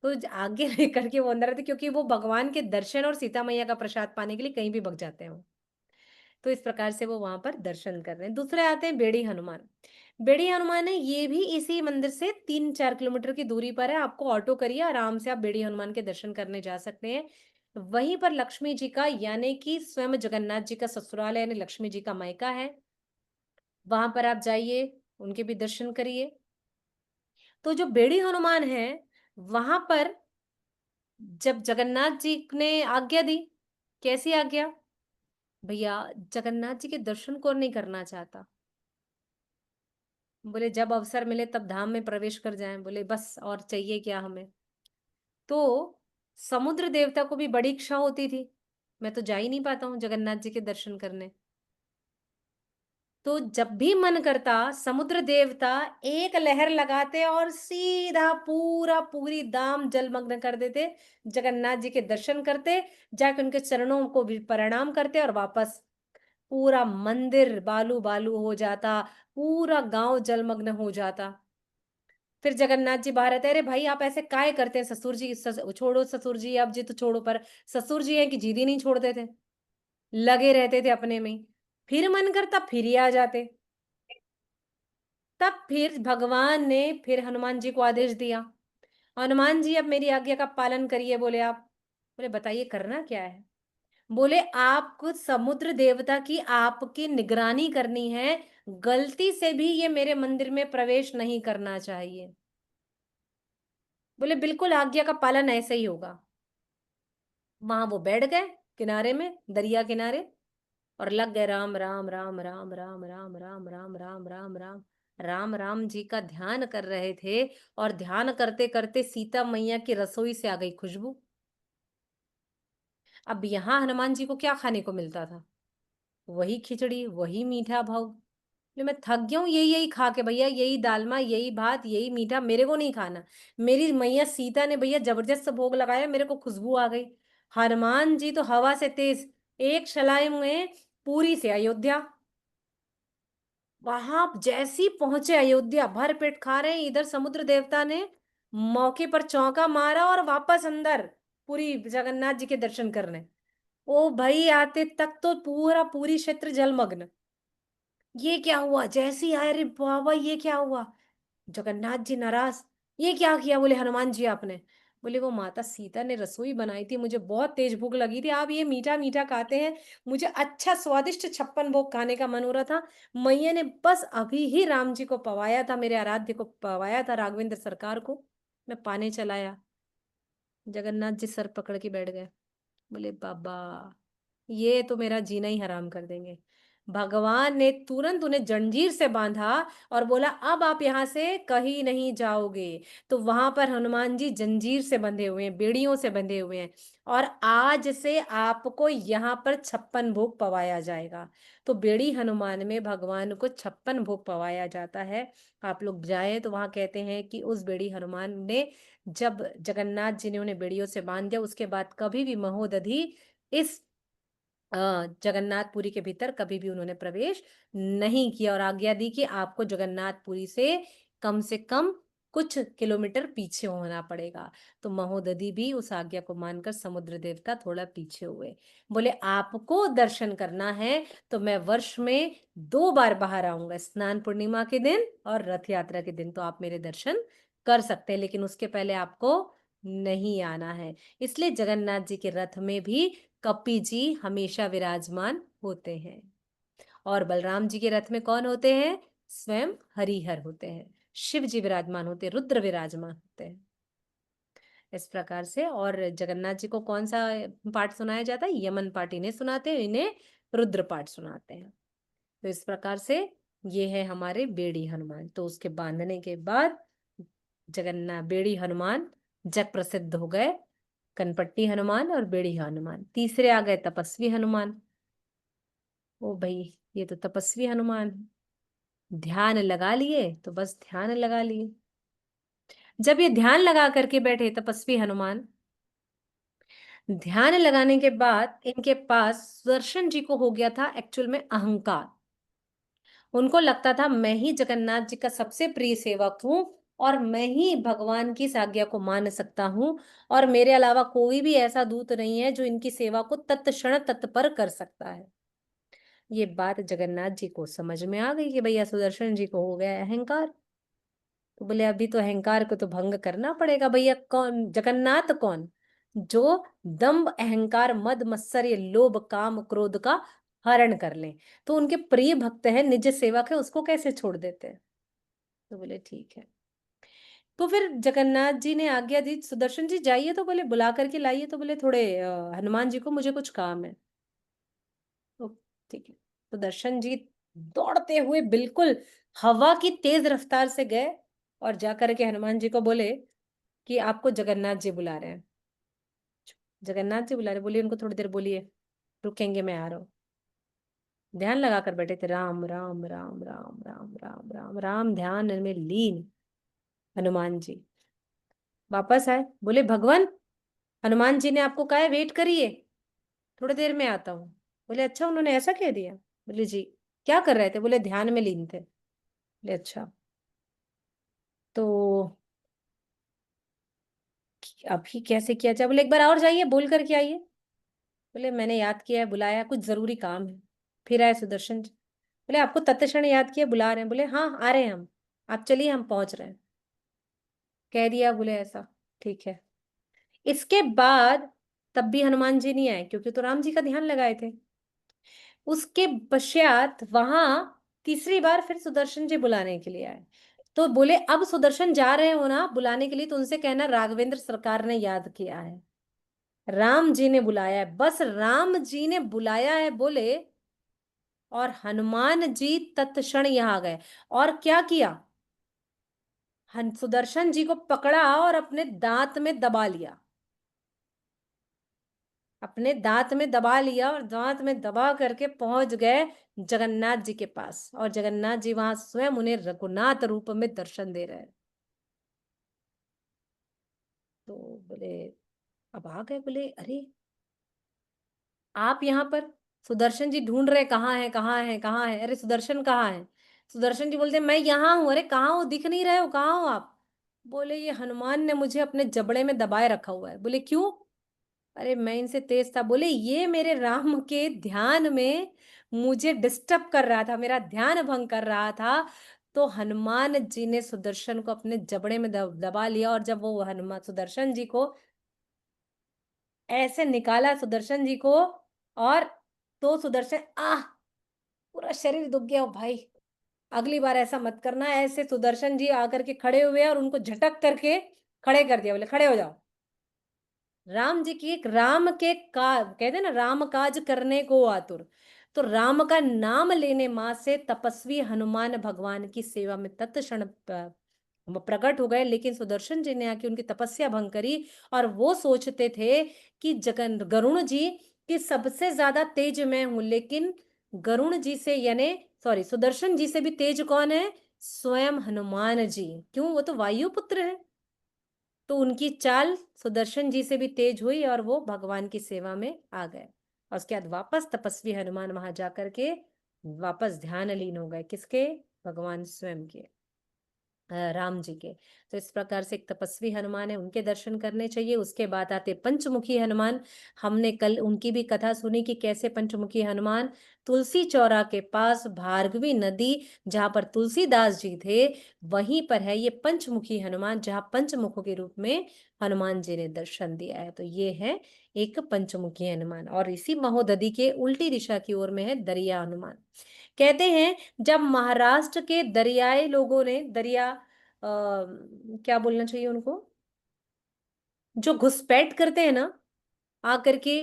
तो आगे लेकर के वो अंदर आते, क्योंकि वो भगवान के दर्शन और सीता मैया का प्रसाद पाने के लिए कहीं भी भग जाते हैं वो। तो इस प्रकार से वो वहां पर दर्शन कर रहे हैं। दूसरे आते हैं बेड़ी हनुमान। बेड़ी हनुमान है, ये भी इसी मंदिर से 3-4 किलोमीटर की दूरी पर है। आपको ऑटो करिए, आराम से आप बेड़ी हनुमान के दर्शन करने जा सकते हैं। वहीं पर लक्ष्मी जी का, यानी कि स्वयं जगन्नाथ जी का ससुराल है, यानी लक्ष्मी जी का मायका है। वहां पर आप जाइए, उनके भी दर्शन करिए। तो जो बेड़ी हनुमान है, वहां पर जब जगन्नाथ जी ने आज्ञा दी, कैसी आज्ञा? भैया, जगन्नाथ जी के दर्शन कौन नहीं करना चाहता? बोले जब अवसर मिले तब धाम में प्रवेश कर जाएं। बोले बस और चाहिए क्या हमें? तो समुद्र देवता को भी बड़ी इच्छा होती थी, मैं तो जा ही नहीं पाता हूँ जगन्नाथ जी के दर्शन करने। तो जब भी मन करता, समुद्र देवता एक लहर लगाते और सीधा पूरी दाम जलमग्न कर देते। जगन्नाथ जी के दर्शन करते, जाके उनके चरणों को भी प्रणाम करते और वापस। पूरा मंदिर बालू बालू हो जाता, पूरा गांव जलमग्न हो जाता। फिर जगन्नाथ जी बाहर आते, अरे भाई आप ऐसे काहे करते हैं? ससुर जी छोड़ो, ससुर जी अब जी तो छोड़ो, पर ससुर जी हैं कि जिद ही नहीं छोड़ते थे, लगे रहते थे अपने में ही। फिर मन करता फिर ही आ जाते। तब फिर भगवान ने फिर हनुमान जी को आदेश दिया, हनुमान जी अब मेरी आज्ञा का पालन करिए। बोले आप? बोले बताइए करना क्या है? बोले आपको समुद्र देवता की आपकी निगरानी करनी है, गलती से भी ये मेरे मंदिर में प्रवेश नहीं करना चाहिए। बोले बिल्कुल आज्ञा का पालन ऐसे ही होगा। वहां वो बैठ गए किनारे में, दरिया किनारे, और लग गए राम राम राम राम राम राम राम राम राम राम राम राम राम जी का ध्यान कर रहे थे। और ध्यान करते करते सीता मैया की रसोई से आ गई खुशबू। अब यहाँ हनुमान जी को क्या खाने को मिलता था? वही खिचड़ी, वही मीठा भाव। बोले मैं थक गया हूँ यही यही खा के भैया, यही दालमा, यही भात, यही मीठा, मेरे को नहीं खाना। मेरी मैया सीता ने भैया जबरदस्त भोग लगाया, मेरे को खुशबू आ गई। हनुमान जी तो हवा से तेज, एक छलांग में पुरी से अयोध्या। वहां जैसी पहुंचे अयोध्या, भर पेट खा रहे हैं, इधर समुद्र देवता ने मौके पर चौका मारा और वापस अंदर पूरी जगन्नाथ जी के दर्शन करने। ओ भाई, आते तक तो पूरी क्षेत्र जलमग्न। ये क्या हुआ? जैसे ही आए, अरे बाबा ये क्या हुआ? जगन्नाथ जी नाराज, ये क्या किया? बोले हनुमान जी आपने? बोले वो माता सीता ने रसोई बनाई थी, मुझे बहुत तेज भूख लगी थी, आप ये मीठा मीठा खाते हैं, मुझे अच्छा स्वादिष्ट 56 भोग खाने का मन हो रहा था। मैया ने बस अभी ही राम जी को पवाया था, मेरे आराध्य को पवाया था, राघवेंद्र सरकार को, मैं पाने चलाया। जगन्नाथ जी सर पकड़ के बैठ गए। बोले बाबा, ये तो मेरा जीना ही हराम कर देंगे। भगवान ने तुरंत उन्हें जंजीर से बांधा और बोला अब आप यहाँ से कहीं नहीं जाओगे। तो वहां पर हनुमान जी जंजीर से बंधे हुए हैं, बेड़ियों से बंधे हुए हैं, और आज से आपको यहाँ पर 56 भोग पवाया जाएगा। तो बेड़ी हनुमान में भगवान को 56 भोग पवाया जाता है। आप लोग जाए तो वहां कहते हैं कि उस बेड़ी हनुमान ने, जब जगन्नाथ जी ने उन्हें बेड़ियों से बांध दिया, उसके बाद कभी भी महोदधि इस जगन्नाथपुरी के भीतर कभी भी उन्होंने प्रवेश नहीं किया, और आज्ञा दी कि आपको जगन्नाथपुरी से कम कुछ किलोमीटर पीछे होना पड़ेगा। तो महोदधि भी उस आज्ञा को मानकर समुद्र देवता थोड़ा पीछे हुए। बोले आपको दर्शन करना है तो मैं वर्ष में 2 बार बाहर आऊंगा, स्नान पूर्णिमा के दिन और रथ यात्रा के दिन, तो आप मेरे दर्शन कर सकते हैं, लेकिन उसके पहले आपको नहीं आना है। इसलिए जगन्नाथ जी के रथ में भी कपि जी हमेशा विराजमान होते हैं। और बलराम जी के रथ में कौन होते हैं? स्वयं हरिहर होते हैं, शिव जी विराजमान होते हैं, रुद्र विराजमान होते हैं। इस प्रकार से। और जगन्नाथ जी को कौन सा पाठ सुनाया जाता है? यमन पाठ इन्हें सुनाते हैं, इन्हें रुद्र पाठ सुनाते हैं। तो इस प्रकार से ये है हमारे बेड़ी हनुमान। तो उसके बांधने के बाद जगन्नाथ बेड़ी हनुमान जग प्रसिद्ध हो गए। कनपट्टी हनुमान और बेड़ी हनुमान। तीसरे आ गए तपस्वी हनुमान। ओ भाई, ये तो तपस्वी हनुमान है। ध्यान लगा लिए तो बस ध्यान लगा लिए। जब ये ध्यान लगा करके बैठे तपस्वी हनुमान, ध्यान लगाने के बाद इनके पास सुदर्शन जी को हो गया था एक्चुअल में अहंकार। उनको लगता था मैं ही जगन्नाथ जी का सबसे प्रिय सेवक हूं, और मैं ही भगवान की इस आज्ञा को मान सकता हूँ, और मेरे अलावा कोई भी ऐसा दूत नहीं है जो इनकी सेवा को तत्क्षण तत्पर कर सकता है। ये बात जगन्नाथ जी को समझ में आ गई कि भैया सुदर्शन जी को हो गया है अहंकार। तो बोले अभी तो अहंकार को तो भंग करना पड़ेगा भैया। कौन जगन्नाथ? कौन? जो दंभ अहंकार मद मत्सर्य लोभ काम क्रोध का हरण कर ले। तो उनके प्रिय भक्त है, निज सेवक है, उसको कैसे छोड़ देते हैं? तो बोले ठीक है। तो फिर जगन्नाथ जी ने आज्ञा दी, सुदर्शन जी जाइए, तो बोले बुला करके लाइए। तो बोले थोड़े हनुमान जी को मुझे कुछ काम है। तो ठीक है। सुदर्शन जी दौड़ते हुए बिल्कुल हवा की तेज रफ्तार से गए और जाकर के हनुमान जी को बोले कि आपको जगन्नाथ जी बुला रहे हैं। जगन्नाथ जी बुला रहे, बोलिए उनको थोड़ी देर बोलिए, रुकेंगे, मैं आ रहा हूँ। ध्यान लगाकर बैठे थे, राम राम राम राम राम राम राम राम, ध्यान में लीन हनुमान जी वापस आए। बोले भगवान, हनुमान जी ने आपको कहा है वेट करिए, थोड़ी देर में आता हूँ। बोले अच्छा, उन्होंने ऐसा कह दिया? बोले जी। क्या कर रहे थे? बोले ध्यान में लीन थे। बोले अच्छा, तो अभी कैसे किया जाए? बोले एक बार और जाइए, बोल करके आइए। बोले मैंने याद किया है, बुलाया, कुछ जरूरी काम है। फिर आए सुदर्शन जी। बोले आपको तत्क्षण याद किया, बुला रहे हैं। बोले हाँ, आ रहे हैं हम, आप चलिए, हम पहुंच रहे हैं। कह दिया, बोले ऐसा ठीक है। इसके बाद तब भी हनुमान जी नहीं आए, क्योंकि तो राम जी का ध्यान लगाए थे। उसके पश्चात वहां तीसरी बार फिर सुदर्शन जी बुलाने के लिए आए। तो बोले अब सुदर्शन जा रहे हो ना बुलाने के लिए, तो उनसे कहना राघवेंद्र सरकार ने याद किया है, राम जी ने बुलाया है। बस राम जी ने बुलाया है बोले, और हनुमान जी तत्क्षण यहां आ गए। और क्या किया? सुदर्शन जी को पकड़ा और अपने दांत में दबा लिया, अपने दांत में दबा लिया, और दांत में दबा करके पहुंच गए जगन्नाथ जी के पास। और जगन्नाथ जी वहां स्वयं उन्हें रघुनाथ रूप में दर्शन दे रहे हैं। तो बोले, अब आ गए। बोले अरे आप यहाँ पर? सुदर्शन जी ढूंढ रहे, कहाँ है, कहाँ है, कहाँ है? अरे सुदर्शन कहाँ है? सुदर्शन जी बोलते मैं यहाँ हूँ। अरे कहाँ हो, दिख नहीं रहे हो, कहाँ हो आप? बोले ये हनुमान ने मुझे अपने जबड़े में दबाए रखा हुआ है। बोले क्यों? अरे मैं इनसे तेज था। बोले ये मेरे राम के ध्यान में मुझे डिस्टर्ब कर रहा था, मेरा ध्यान भंग कर रहा था। तो हनुमान जी ने सुदर्शन को अपने जबड़े में दबा लिया, और जब वो हनुमान सुदर्शन जी को ऐसे निकाला, सुदर्शन जी को, और तो सुदर्शन पूरा शरीर दुख गया। ओ भाई, अगली बार ऐसा मत करना। ऐसे सुदर्शन जी आकर के खड़े हुए और उनको झटक करके खड़े कर दिया। बोले खड़े हो जाओ। राम जी की एक राम के का कहते हैं ना, राम काज करने को आतुर। तो राम का नाम लेने मां से तपस्वी हनुमान भगवान की सेवा में तत्क्षण वो प्रकट हो गए। लेकिन सुदर्शन जी ने आके उनकी तपस्या भंग करी, और वो सोचते थे कि जगन गरुण जी की सबसे ज्यादा तेज मैं हूं, लेकिन गरुण जी से यानी सॉरी सुदर्शन जी से भी तेज कौन है? स्वयं हनुमान जी। क्यों? वो तो वायु पुत्र है। तो उनकी चाल सुदर्शन जी से भी तेज हुई, और वो भगवान की सेवा में आ गए। और उसके बाद वापस तपस्वी हनुमान वहां जाकर के वापस ध्यान लीन हो गए। किसके? भगवान स्वयं के, राम जी के। तो इस प्रकार से एक तपस्वी हनुमान है, उनके दर्शन करने चाहिए। उसके बाद आते पंचमुखी हनुमान। हमने कल उनकी भी कथा सुनी कि कैसे पंचमुखी हनुमान तुलसी चौरा के पास भार्गवी नदी, जहां पर तुलसीदास जी थे, वहीं पर है ये पंचमुखी हनुमान, जहां पंचमुखों के रूप में हनुमान जी ने दर्शन दिया है। तो ये है एक पंचमुखी हनुमान। और इसी महोदधि के उल्टी दिशा की ओर में है दरिया हनुमान। कहते हैं जब महाराष्ट्र के दरियाई लोगों ने क्या बोलना चाहिए उनको, जो घुसपैठ करते हैं ना, आकर के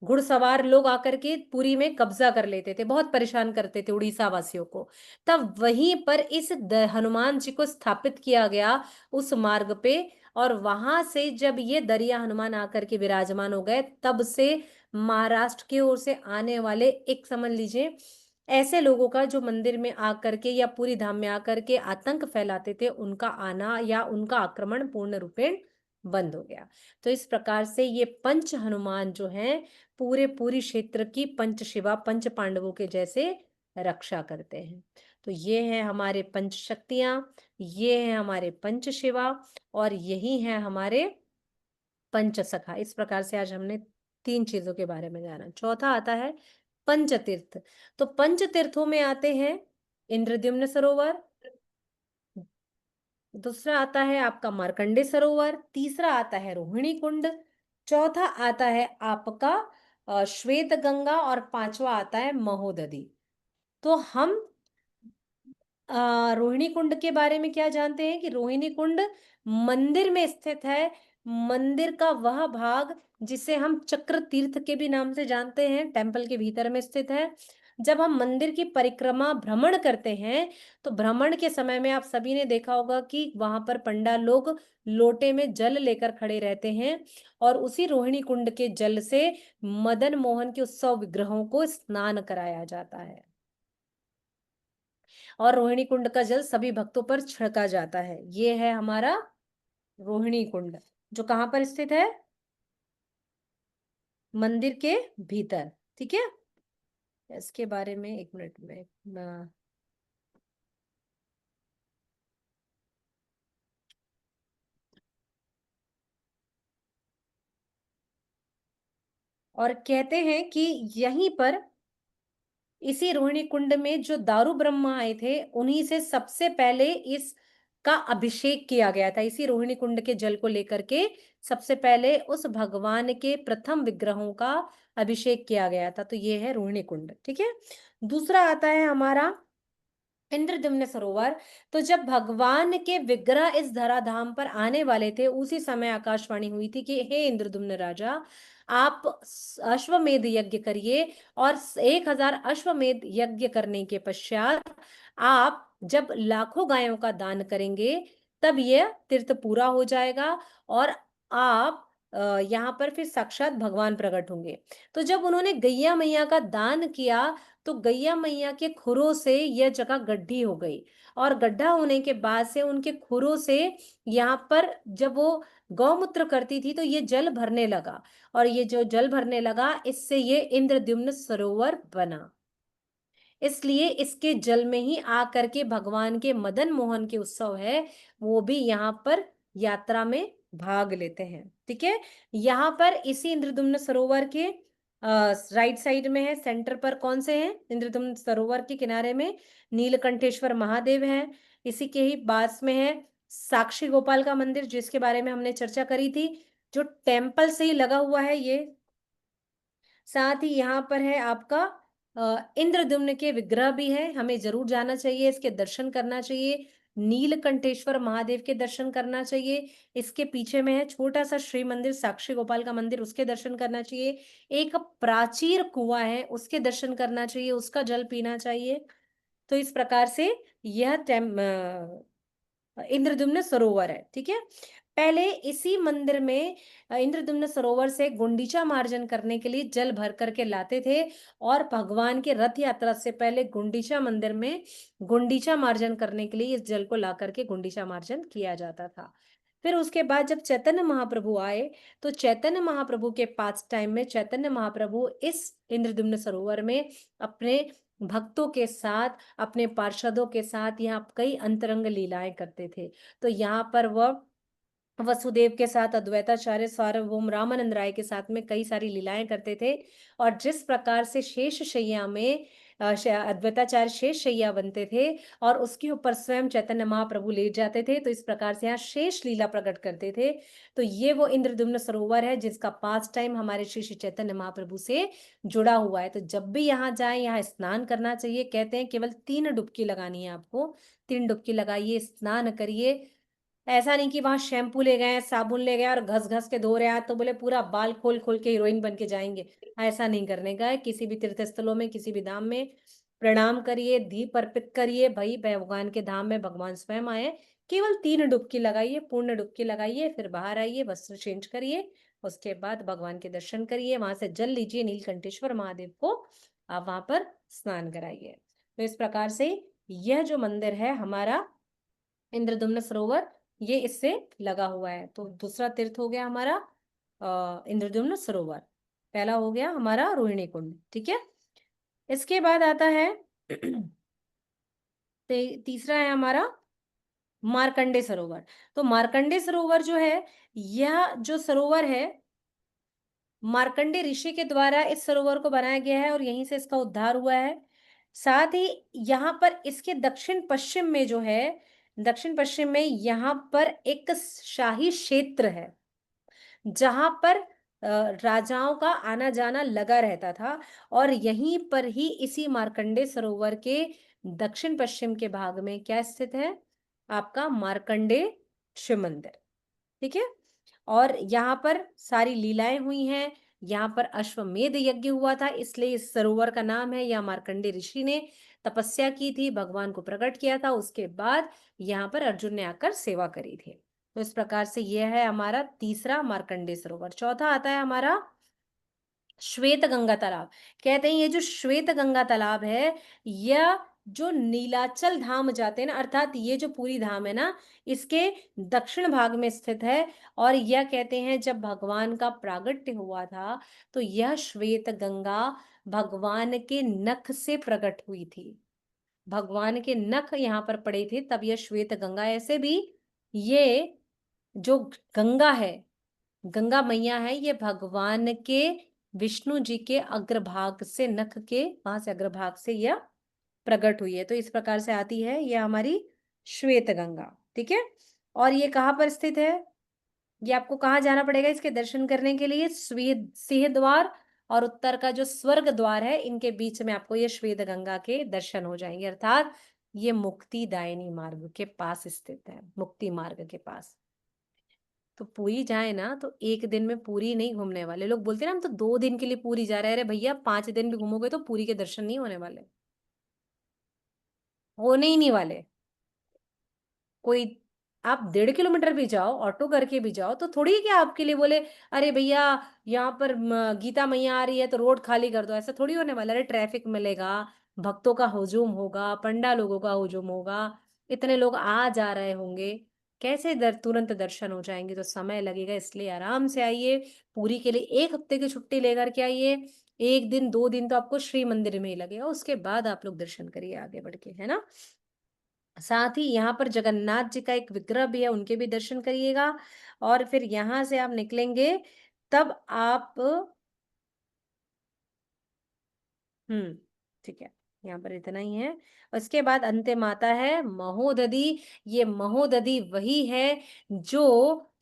घुड़सवार लोग आकर के पुरी में कब्जा कर लेते थे, बहुत परेशान करते थे उड़ीसा वासियों को। तब वहीं पर इस हनुमान जी को स्थापित किया गया उस मार्ग पे। और वहां से जब ये दरिया हनुमान आकर के विराजमान हो गए, तब से महाराष्ट्र की ओर से आने वाले, एक समझ लीजिए, ऐसे लोगों का जो मंदिर में आकर के या पूरी धाम में आकर के आतंक फैलाते थे, उनका आना या उनका आक्रमण पूर्ण रूपेण बंद हो गया। तो इस प्रकार से ये पंच हनुमान जो हैं, पूरे पूरी क्षेत्र की पंच शिवा पंच पांडवों के जैसे रक्षा करते हैं। तो ये है हमारे पंच शक्तियां, ये है हमारे पंच शिवा, और यही है हमारे पंच सखा। इस प्रकार से आज हमने 3 चीजों के बारे में जाना। चौथा आता है पंचतीर्थ। तो पंचतीर्थों में आते हैं इंद्रद्युम्न सरोवर, दूसरा आता है आपका मार्कंडे सरोवर, तीसरा आता है रोहिणी कुंड, चौथा आता है आपका श्वेत गंगा, और पांचवा आता है महोदधि। तो हम रोहिणी कुंड के बारे में क्या जानते हैं कि रोहिणी कुंड मंदिर में स्थित है। मंदिर का वह भाग जिसे हम चक्र तीर्थ के भी नाम से जानते हैं, टेम्पल के भीतर में स्थित है। जब हम मंदिर की परिक्रमा भ्रमण करते हैं तो भ्रमण के समय में आप सभी ने देखा होगा कि वहां पर पंडाल लोग लोटे में जल लेकर खड़े रहते हैं, और उसी रोहिणी कुंड के जल से मदन मोहन के उत्सव विग्रहों को स्नान कराया जाता है, और रोहिणी कुंड का जल सभी भक्तों पर छिड़का जाता है। ये है हमारा रोहिणी कुंड, जो कहां पर स्थित है, मंदिर के भीतर। ठीक है, इसके बारे में 1 मिनट में और कहते हैं कि यहीं पर इसी रोहिणी कुंड में जो दारू ब्रह्मा आए थे, उन्हीं से सबसे पहले इस का अभिषेक किया गया था। इसी रोहिणी कुंड के जल को लेकर के सबसे पहले उस भगवान के प्रथम विग्रहों का अभिषेक किया गया था। तो ये है रोहिणी कुंड। ठीक है, दूसरा आता है हमारा इंद्रद्युम्न सरोवर। तो जब भगवान के विग्रह इस धराधाम पर आने वाले थे, उसी समय आकाशवाणी हुई थी कि हे इंद्रद्युम्न राजा, आप अश्वमेध यज्ञ करिए, और 1000 अश्वमेध यज्ञ करने के पश्चात आप जब लाखों गायों का दान करेंगे, तब यह तीर्थ पूरा हो जाएगा, और आप यहाँ पर फिर साक्षात भगवान प्रकट होंगे। तो जब उन्होंने गैया मैया का दान किया, तो गैया मैया के खुरों से यह जगह गड्ढी हो गई, और गड्ढा होने के बाद से उनके खुरों से यहाँ पर जब वो गौमूत्र करती थी तो ये जल भरने लगा, और ये जो जल भरने लगा, इससे ये इंद्रद्युम्न सरोवर बना। इसलिए इसके जल में ही आकर के भगवान के मदन मोहन के उत्सव है, वो भी यहाँ पर यात्रा में भाग लेते हैं। ठीक है, यहाँ पर इसी इंद्रद्युम्न सरोवर के राइट साइड में है, सेंटर पर कौन से हैं, इंद्रद्युम्न सरोवर के किनारे में नीलकंठेश्वर महादेव हैं। इसी के ही पास में है साक्षी गोपाल का मंदिर, जिसके बारे में हमने चर्चा करी थी, जो टेम्पल से ही लगा हुआ है ये। साथ ही यहाँ पर है आपका इंद्रद्युम्न के विग्रह भी है, हमें जरूर जाना चाहिए, इसके दर्शन करना चाहिए। नीलकंठेश्वर महादेव के दर्शन करना चाहिए। इसके पीछे में है छोटा सा श्री मंदिर, साक्षी गोपाल का मंदिर, उसके दर्शन करना चाहिए। एक प्राचीर कुआं है, उसके दर्शन करना चाहिए, उसका जल पीना चाहिए। तो इस प्रकार से यह इंद्रद्युम्न सरोवर है। ठीक है, पहले इसी मंदिर में इंद्रद्युम्न सरोवर से गुंडीचा मार्जन करने के लिए जल भर करके लाते थे, और भगवान के रथ यात्रा से पहले गुंडीचा मंदिर में गुंडीचा मार्जन करने के लिए इस जल को ला करके गुंडीचा मार्जन किया जाता था। फिर उसके बाद जब चैतन्य महाप्रभु आए, तो चैतन्य महाप्रभु के पास टाइम में चैतन्य महाप्रभु इस इंद्रद्युम्न सरोवर में अपने भक्तों के साथ, अपने पार्षदों के साथ यहाँ कई अंतरंग लीलाएं करते थे। तो यहाँ पर वह वसुदेव के साथ, अद्वैताचार्य सार्वभौम रामानंद राय के साथ में कई सारी लीलाएं करते थे। और जिस प्रकार से शेष शैया में अद्वैताचार्य शेष शैया बनते थे, और उसके ऊपर स्वयं चैतन्य महाप्रभु लेट जाते थे, तो इस प्रकार से यहाँ शेष लीला प्रकट करते थे। तो ये वो इंद्रद्युम्न सरोवर है जिसका पास टाइम हमारे श्री श्री चैतन्य महाप्रभु से जुड़ा हुआ है। तो जब भी यहाँ जाए, यहाँ स्नान करना चाहिए। कहते हैं केवल 3 डुबकी लगानी है आपको, 3 डुबकी लगाइए, स्नान करिए। ऐसा नहीं कि वहां शैम्पू ले गए, साबुन ले गए और घस घस के धो रहे हैं, तो बोले पूरा बाल खोल खोल के हीरोइन बन के जाएंगे। ऐसा नहीं करने का है। किसी भी तीर्थ स्थलों में, किसी भी धाम में प्रणाम करिए, दीप अर्पित करिए, भाई भगवान के धाम में भगवान स्वयं आए। केवल 3 डुबकी लगाइए, पूर्ण डुबकी लगाइए, फिर बाहर आइए, वस्त्र चेंज करिए, उसके बाद भगवान के दर्शन करिए, वहां से जल लीजिए नीलकंठेश्वर महादेव को, आप वहां पर स्नान कराइए। तो इस प्रकार से यह जो मंदिर है हमारा इंद्रद्युम्न सरोवर, ये इससे लगा हुआ है। तो दूसरा तीर्थ हो गया हमारा इंद्रद्युम्न सरोवर, पहला हो गया हमारा रोहिणी कुंड। ठीक है, इसके बाद आता है तीसरा है हमारा मार्कंडे सरोवर। तो मार्कंडे सरोवर जो है, यह जो सरोवर है, मार्कंडे ऋषि के द्वारा इस सरोवर को बनाया गया है और यहीं से इसका उद्धार हुआ है। साथ ही यहाँ पर इसके दक्षिण पश्चिम में जो है, दक्षिण पश्चिम में यहाँ पर एक शाही क्षेत्र है, जहां पर राजाओं का आना जाना लगा रहता था, और यहीं पर ही इसी मार्कंडे सरोवर के दक्षिण पश्चिम के भाग में क्या स्थित है, आपका मार्कंडे शिव मंदिर। ठीक है, और यहाँ पर सारी लीलाएं हुई हैं, यहाँ पर अश्वमेध यज्ञ हुआ था, इसलिए इस सरोवर का नाम है। यह मार्कंडे ऋषि ने तपस्या की थी, भगवान को प्रकट किया था, उसके बाद यहाँ पर अर्जुन ने आकर सेवा करी थी। तो इस प्रकार से यह है हमारा तीसरा मार्कंडे सरोवर। चौथा आता है हमारा श्वेत गंगा तालाब। कहते हैं ये जो श्वेत गंगा तालाब है, यह जो नीलाचल धाम जाते हैं ना, अर्थात ये जो पूरी धाम है ना, इसके दक्षिण भाग में स्थित है। और यह कहते हैं जब भगवान का प्रागट्य हुआ था, तो यह श्वेत गंगा भगवान के नख से प्रकट हुई थी। भगवान के नख यहाँ पर पड़े थे, तब यह श्वेत गंगा। ऐसे भी ये जो गंगा है, गंगा मैया है, ये भगवान के विष्णु जी के अग्रभाग से, नख के वहां से अग्रभाग से यह प्रकट हुई है। तो इस प्रकार से आती है यह हमारी श्वेत गंगा। ठीक है, और ये कहाँ पर स्थित है, ये आपको कहाँ जाना पड़ेगा इसके दर्शन करने के लिए? सिंह द्वार और उत्तर का जो स्वर्ग द्वार है, इनके बीच में आपको ये श्वेत गंगा के दर्शन हो जाएंगे। अर्थात ये मुक्तिदायिनी मार्ग के पास स्थित है, मुक्ति मार्ग के पास। तो पुरी जाए ना, तो एक दिन में पुरी नहीं घूमने वाले। लोग बोलते हैं ना हम तो 2 दिन के लिए पुरी जा रहे हैं। अरे भैया, 5 दिन भी घूमोगे तो पुरी के दर्शन नहीं होने वाले, होने ही नहीं वाले। कोई आप 1.5 किलोमीटर भी जाओ, ऑटो करके भी जाओ, तो थोड़ी है कि आपके लिए बोले अरे भैया यहाँ पर गीता मैया आ रही है तो रोड खाली कर दो, ऐसा थोड़ी होने वाला। अरे ट्रैफिक मिलेगा, भक्तों का हुजूम होगा, पंडा लोगों का हुजूम होगा, इतने लोग आ जा रहे होंगे, कैसे तुरंत दर्शन हो जाएंगे? तो समय लगेगा, इसलिए आराम से आइए। पूरी के लिए 1 हफ्ते की छुट्टी लेकर के आइए। 1 दिन 2 दिन तो आपको श्री मंदिर में ही लगेगा, उसके बाद आप लोग दर्शन करिए आगे बढ़ के, है ना। साथ ही यहाँ पर जगन्नाथ जी का एक विग्रह भी है, उनके भी दर्शन करिएगा। और फिर यहाँ से आप निकलेंगे, तब आप ठीक है, यहाँ पर इतना ही है। उसके बाद अंतिम आता है महोदधि। ये महोदधि वही है जो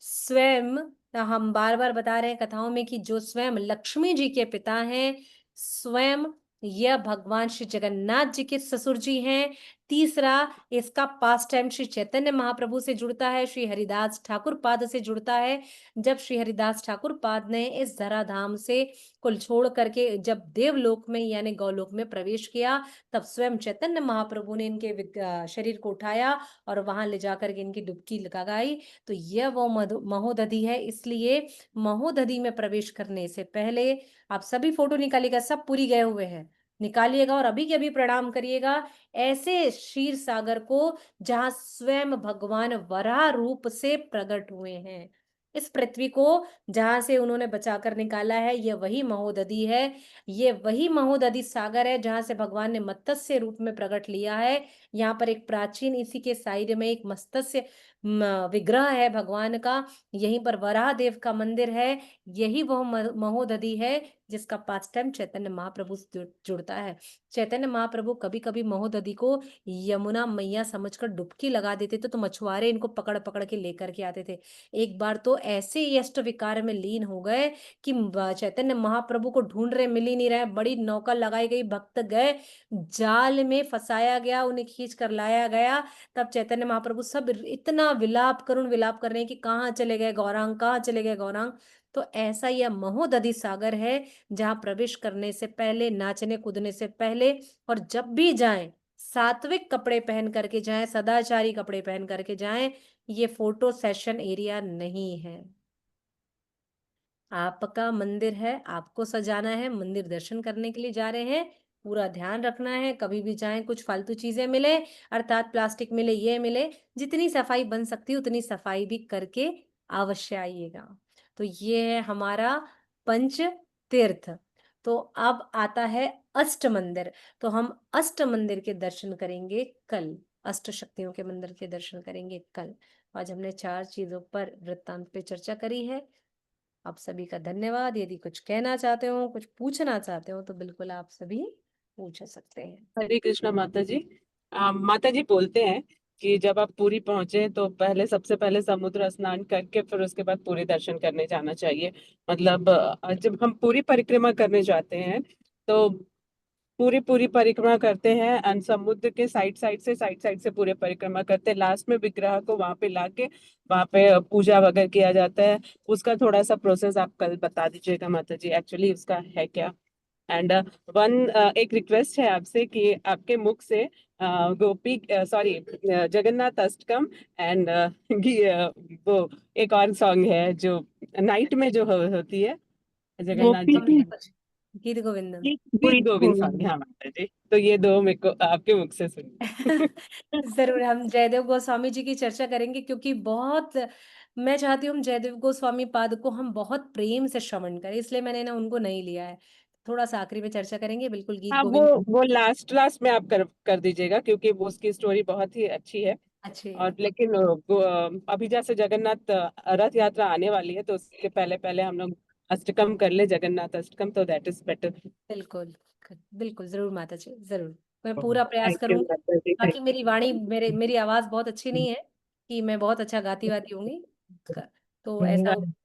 स्वयं, हम बार बार बता रहे हैं कथाओं में कि जो स्वयं लक्ष्मी जी के पिता हैं, स्वयं यह भगवान श्री जगन्नाथ जी के ससुर जी हैं। तीसरा, इसका पास्ट टाइम श्री चैतन्य महाप्रभु से जुड़ता है, श्री हरिदास ठाकुर पाद से जुड़ता है। जब श्री हरिदास ठाकुर पाद ने इस धराधाम से कुल छोड़ करके जब देवलोक में यानी गौलोक में प्रवेश किया, तब स्वयं चैतन्य महाप्रभु ने इनके शरीर को उठाया और वहां ले जाकर के इनकी डुबकी लगाई। तो यह वो महोदधि है। इसलिए महोदधि में प्रवेश करने से पहले आप सभी फोटो निकालिएगा, सब पूरी गए हुए हैं, निकालिएगा और अभी के अभी प्रणाम करिएगा ऐसे क्षीर सागर को, जहां स्वयं भगवान वराह रूप से प्रकट हुए हैं। इस पृथ्वी को जहां से उन्होंने बचाकर निकाला है, यह वही महोदधि है। ये वही महोदधि सागर है जहां से भगवान ने मत्स्य रूप में प्रकट लिया है। यहाँ पर एक प्राचीन, इसी के साइड में एक मत्स्य विग्रह है भगवान का। यहीं पर वराह देव का मंदिर है। यही वह महोदधि है जिसका पास्ट टाइम चैतन्य महाप्रभु से जुड़ता है। चैतन्य महाप्रभु कभी कभी महोदधि को यमुना मैया समझकर डुबकी लगा देते थे, तो मछुआरे इनको पकड़ पकड़ के लेकर के आते थे। एक बार तो ऐसे यष्ट विकार में लीन हो गए कि चैतन्य महाप्रभु को ढूंढ रहे, मिल ही नहीं रहे। बड़ी नौका लगाई गई, भक्त गए, जाल में फंसाया गया, उन्हें खींच कर लाया गया। तब चैतन्य महाप्रभु सब इतना विलाप, करुण विलाप कर रहे हैं कि कहाँ चले गए गौरांग, कहाँ चले गए गौरांग। तो ऐसा यह महोदधि सागर है, जहां प्रवेश करने से पहले, नाचने कूदने से पहले और जब भी जाएं, सात्विक कपड़े पहन करके जाएं, सदाचारी कपड़े पहन करके जाएं। ये फोटो सेशन एरिया नहीं है। आपका मंदिर है, आपको सजाना है, मंदिर दर्शन करने के लिए जा रहे हैं, पूरा ध्यान रखना है। कभी भी जाएं कुछ फालतू चीजें मिले, अर्थात प्लास्टिक मिले, ये मिले, जितनी सफाई बन सकती है उतनी सफाई भी करके अवश्य आइएगा। तो ये है हमारा पंच तीर्थ। तो अब आता है अष्ट मंदिर। तो हम अष्ट मंदिर के दर्शन करेंगे कल। अष्ट शक्तियों के मंदिर के दर्शन करेंगे कल। आज हमने 4 चीज़ों पर वृत्तांत पे चर्चा करी है। आप सभी का धन्यवाद। यदि कुछ कहना चाहते हो, कुछ पूछना चाहते हो तो बिल्कुल आप सभी पूछ सकते हैं। हरे कृष्णा माता जी। माता जी बोलते हैं कि जब आप पुरी पहुंचे तो पहले सबसे पहले समुद्र स्नान करके फिर उसके बाद पुरी दर्शन करने जाना चाहिए। मतलब जब हम पूरी परिक्रमा करने जाते हैं तो पूरी पूरी परिक्रमा करते हैं एंड समुद्र के साइड साइड से पूरे परिक्रमा करते हैं। लास्ट में विग्रह को वहां पे लाके वहां पे पूजा वगैरह किया जाता है। उसका थोड़ा सा प्रोसेस आप कल बता दीजिएगा माता जी, एक्चुअली उसका है क्या। एंड वन एक रिक्वेस्ट है आपसे कि आपके मुख से गोपी सॉरी जगन्नाथ अष्टकम एंड वो एक और सॉन्ग है जो नाइट में जो होती है जगन्नाथ जी की, गीत गोविंदम। गीत गोविंद सॉन्ग। हाँ माता जी, तो ये दो मेरे को आपके मुख से सुनिए। जरूर हम जयदेव गोस्वामी जी की चर्चा करेंगे, क्योंकि बहुत मैं चाहती हूँ हम जयदेव गोस्वामी पाद को हम बहुत प्रेम से श्रवण करें, इसलिए मैंने ना उनको नहीं लिया है। थोड़ा सा आखिरी में चर्चा करेंगे, बिल्कुल गीत हाँ गोविंद वो लास्ट लास्ट में आप कर दीजिएगा क्योंकि वो उसकी स्टोरी बहुत ही अच्छी है। अच्छे और लेकिन अभी जैसे जगन्नाथ रथ यात्रा आने वाली है तो उसके पहले पहले हम लोग अष्टकम कर ले, जगन्नाथ अष्टकम, तो दैट इज बेटर। बिल्कुल बिल्कुल जरूर माता जी, जरूर मैं पूरा प्रयास थैंक यू करूंगी। माता जी, थैंक बाकी मेरी वाणी मेरी आवाज बहुत अच्छी यू। नहीं है कि मैं बहुत अच्छा गाती वाती होंगी, तो ऐसा